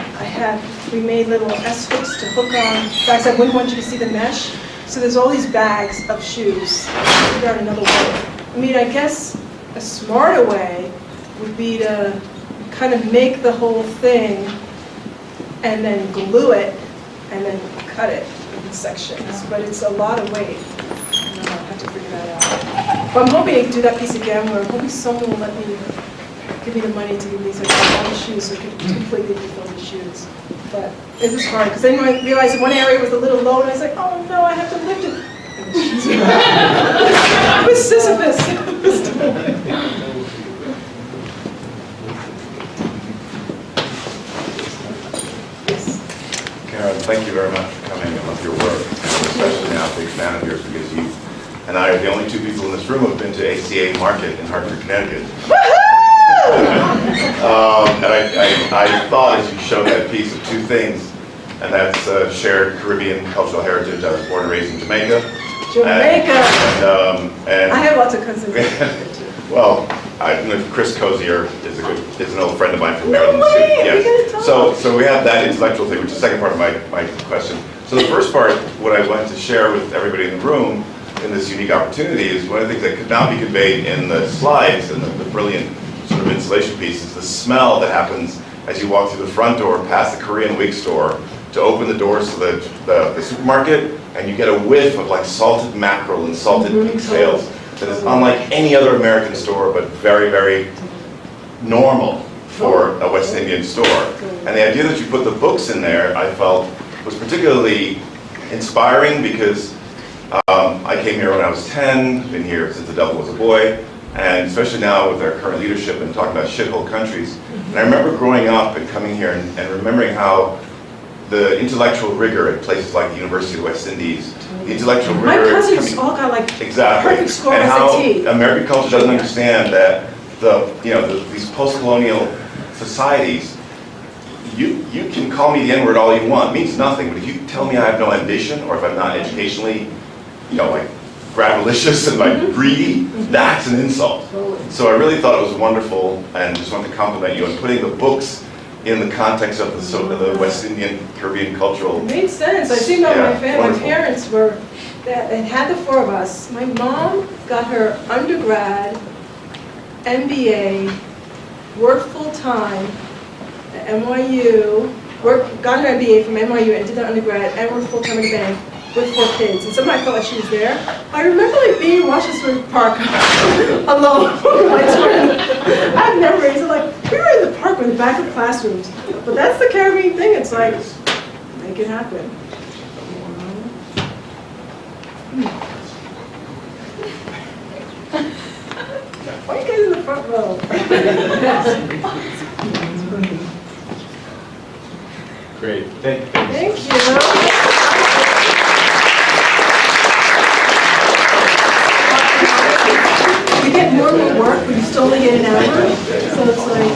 S2: we made little S-hooks to hook on bags. I wouldn't want you to see the mesh. So there's all these bags of shoes. Figure out another way. I mean, I guess a smarter way would be to kind of make the whole thing and then glue it and then cut it in sections. But it's a lot of weight. I'll have to figure that out. But I'm hoping to do that piece again where I'm hoping someone will let me give me the money to give me like a lot of shoes so I could completely refill the shoes. But it was hard because then I realized one area was a little low and I was like, oh no, I have to lift it. It was Sisyphus.
S9: Karyn, thank you very much for coming and love your work, and especially now big fan of yours because you and I are the only two people in this room who have been to ACA Market in Hartford, Connecticut. And I thought as you showed that piece of two things, and that's shared Caribbean cultural heritage. I was born and raised in Jamaica.
S2: Jamaica!
S9: And
S2: I have lots of cousins.
S9: well, Chris Cozier is an old friend of mine from Maryland.
S2: No way!
S9: Yes.
S2: We gotta talk.
S9: So we have that intellectual thing, which is the second part of my question. So the first part, what I wanted to share with everybody in the room in this unique opportunity is one of the things that could not be conveyed in the slides and the brilliant sort of installation piece is the smell that happens as you walk through the front door past the Korean wig store to open the doors to the supermarket, and you get a whiff of like salted mackerel and salted pig scales that is unlike any other American store, but very, very normal for a West Indian store. And the idea that you put the books in there, I felt, was particularly inspiring because I came here when I was 10, been here since the devil was a boy, and especially now with our current leadership and talking about shithole countries. And I remember growing up and coming here and remembering how the intellectual rigor at places like the University of the West Indies, the intellectual rigor...
S2: My cousins all got like
S9: exactly.
S2: perfect score
S9: and how
S2: SAT.
S9: American culture doesn't understand that these post-colonial societies, you can call me the N-word all you want, it means nothing, but if you tell me I have no ambition or if I'm not educationally, like gravelicious and like greedy, that's an insult. So I really thought it was wonderful and just wanted to compliment you on putting the books in the context of the West Indian Caribbean cultural.
S2: It made sense. I think about
S9: Yeah,
S2: my family.
S9: wonderful.
S2: My parents it had the four of us. My mom got her undergrad, MBA, worked full time at NYU, got her MBA from NYU and did her undergrad and worked full time in a bank with 4 kids. And sometimes I felt like she was there. I remember like being in Washington Park alone with my twin. I have memories of like, we were in the park in the back of classrooms. But that's the Caribbean thing. It's like, make it happen. Why are you guys in the front row?
S3: Great, thank you.
S2: Thank you. We get more and more work, but you still only get an hour. So it's like,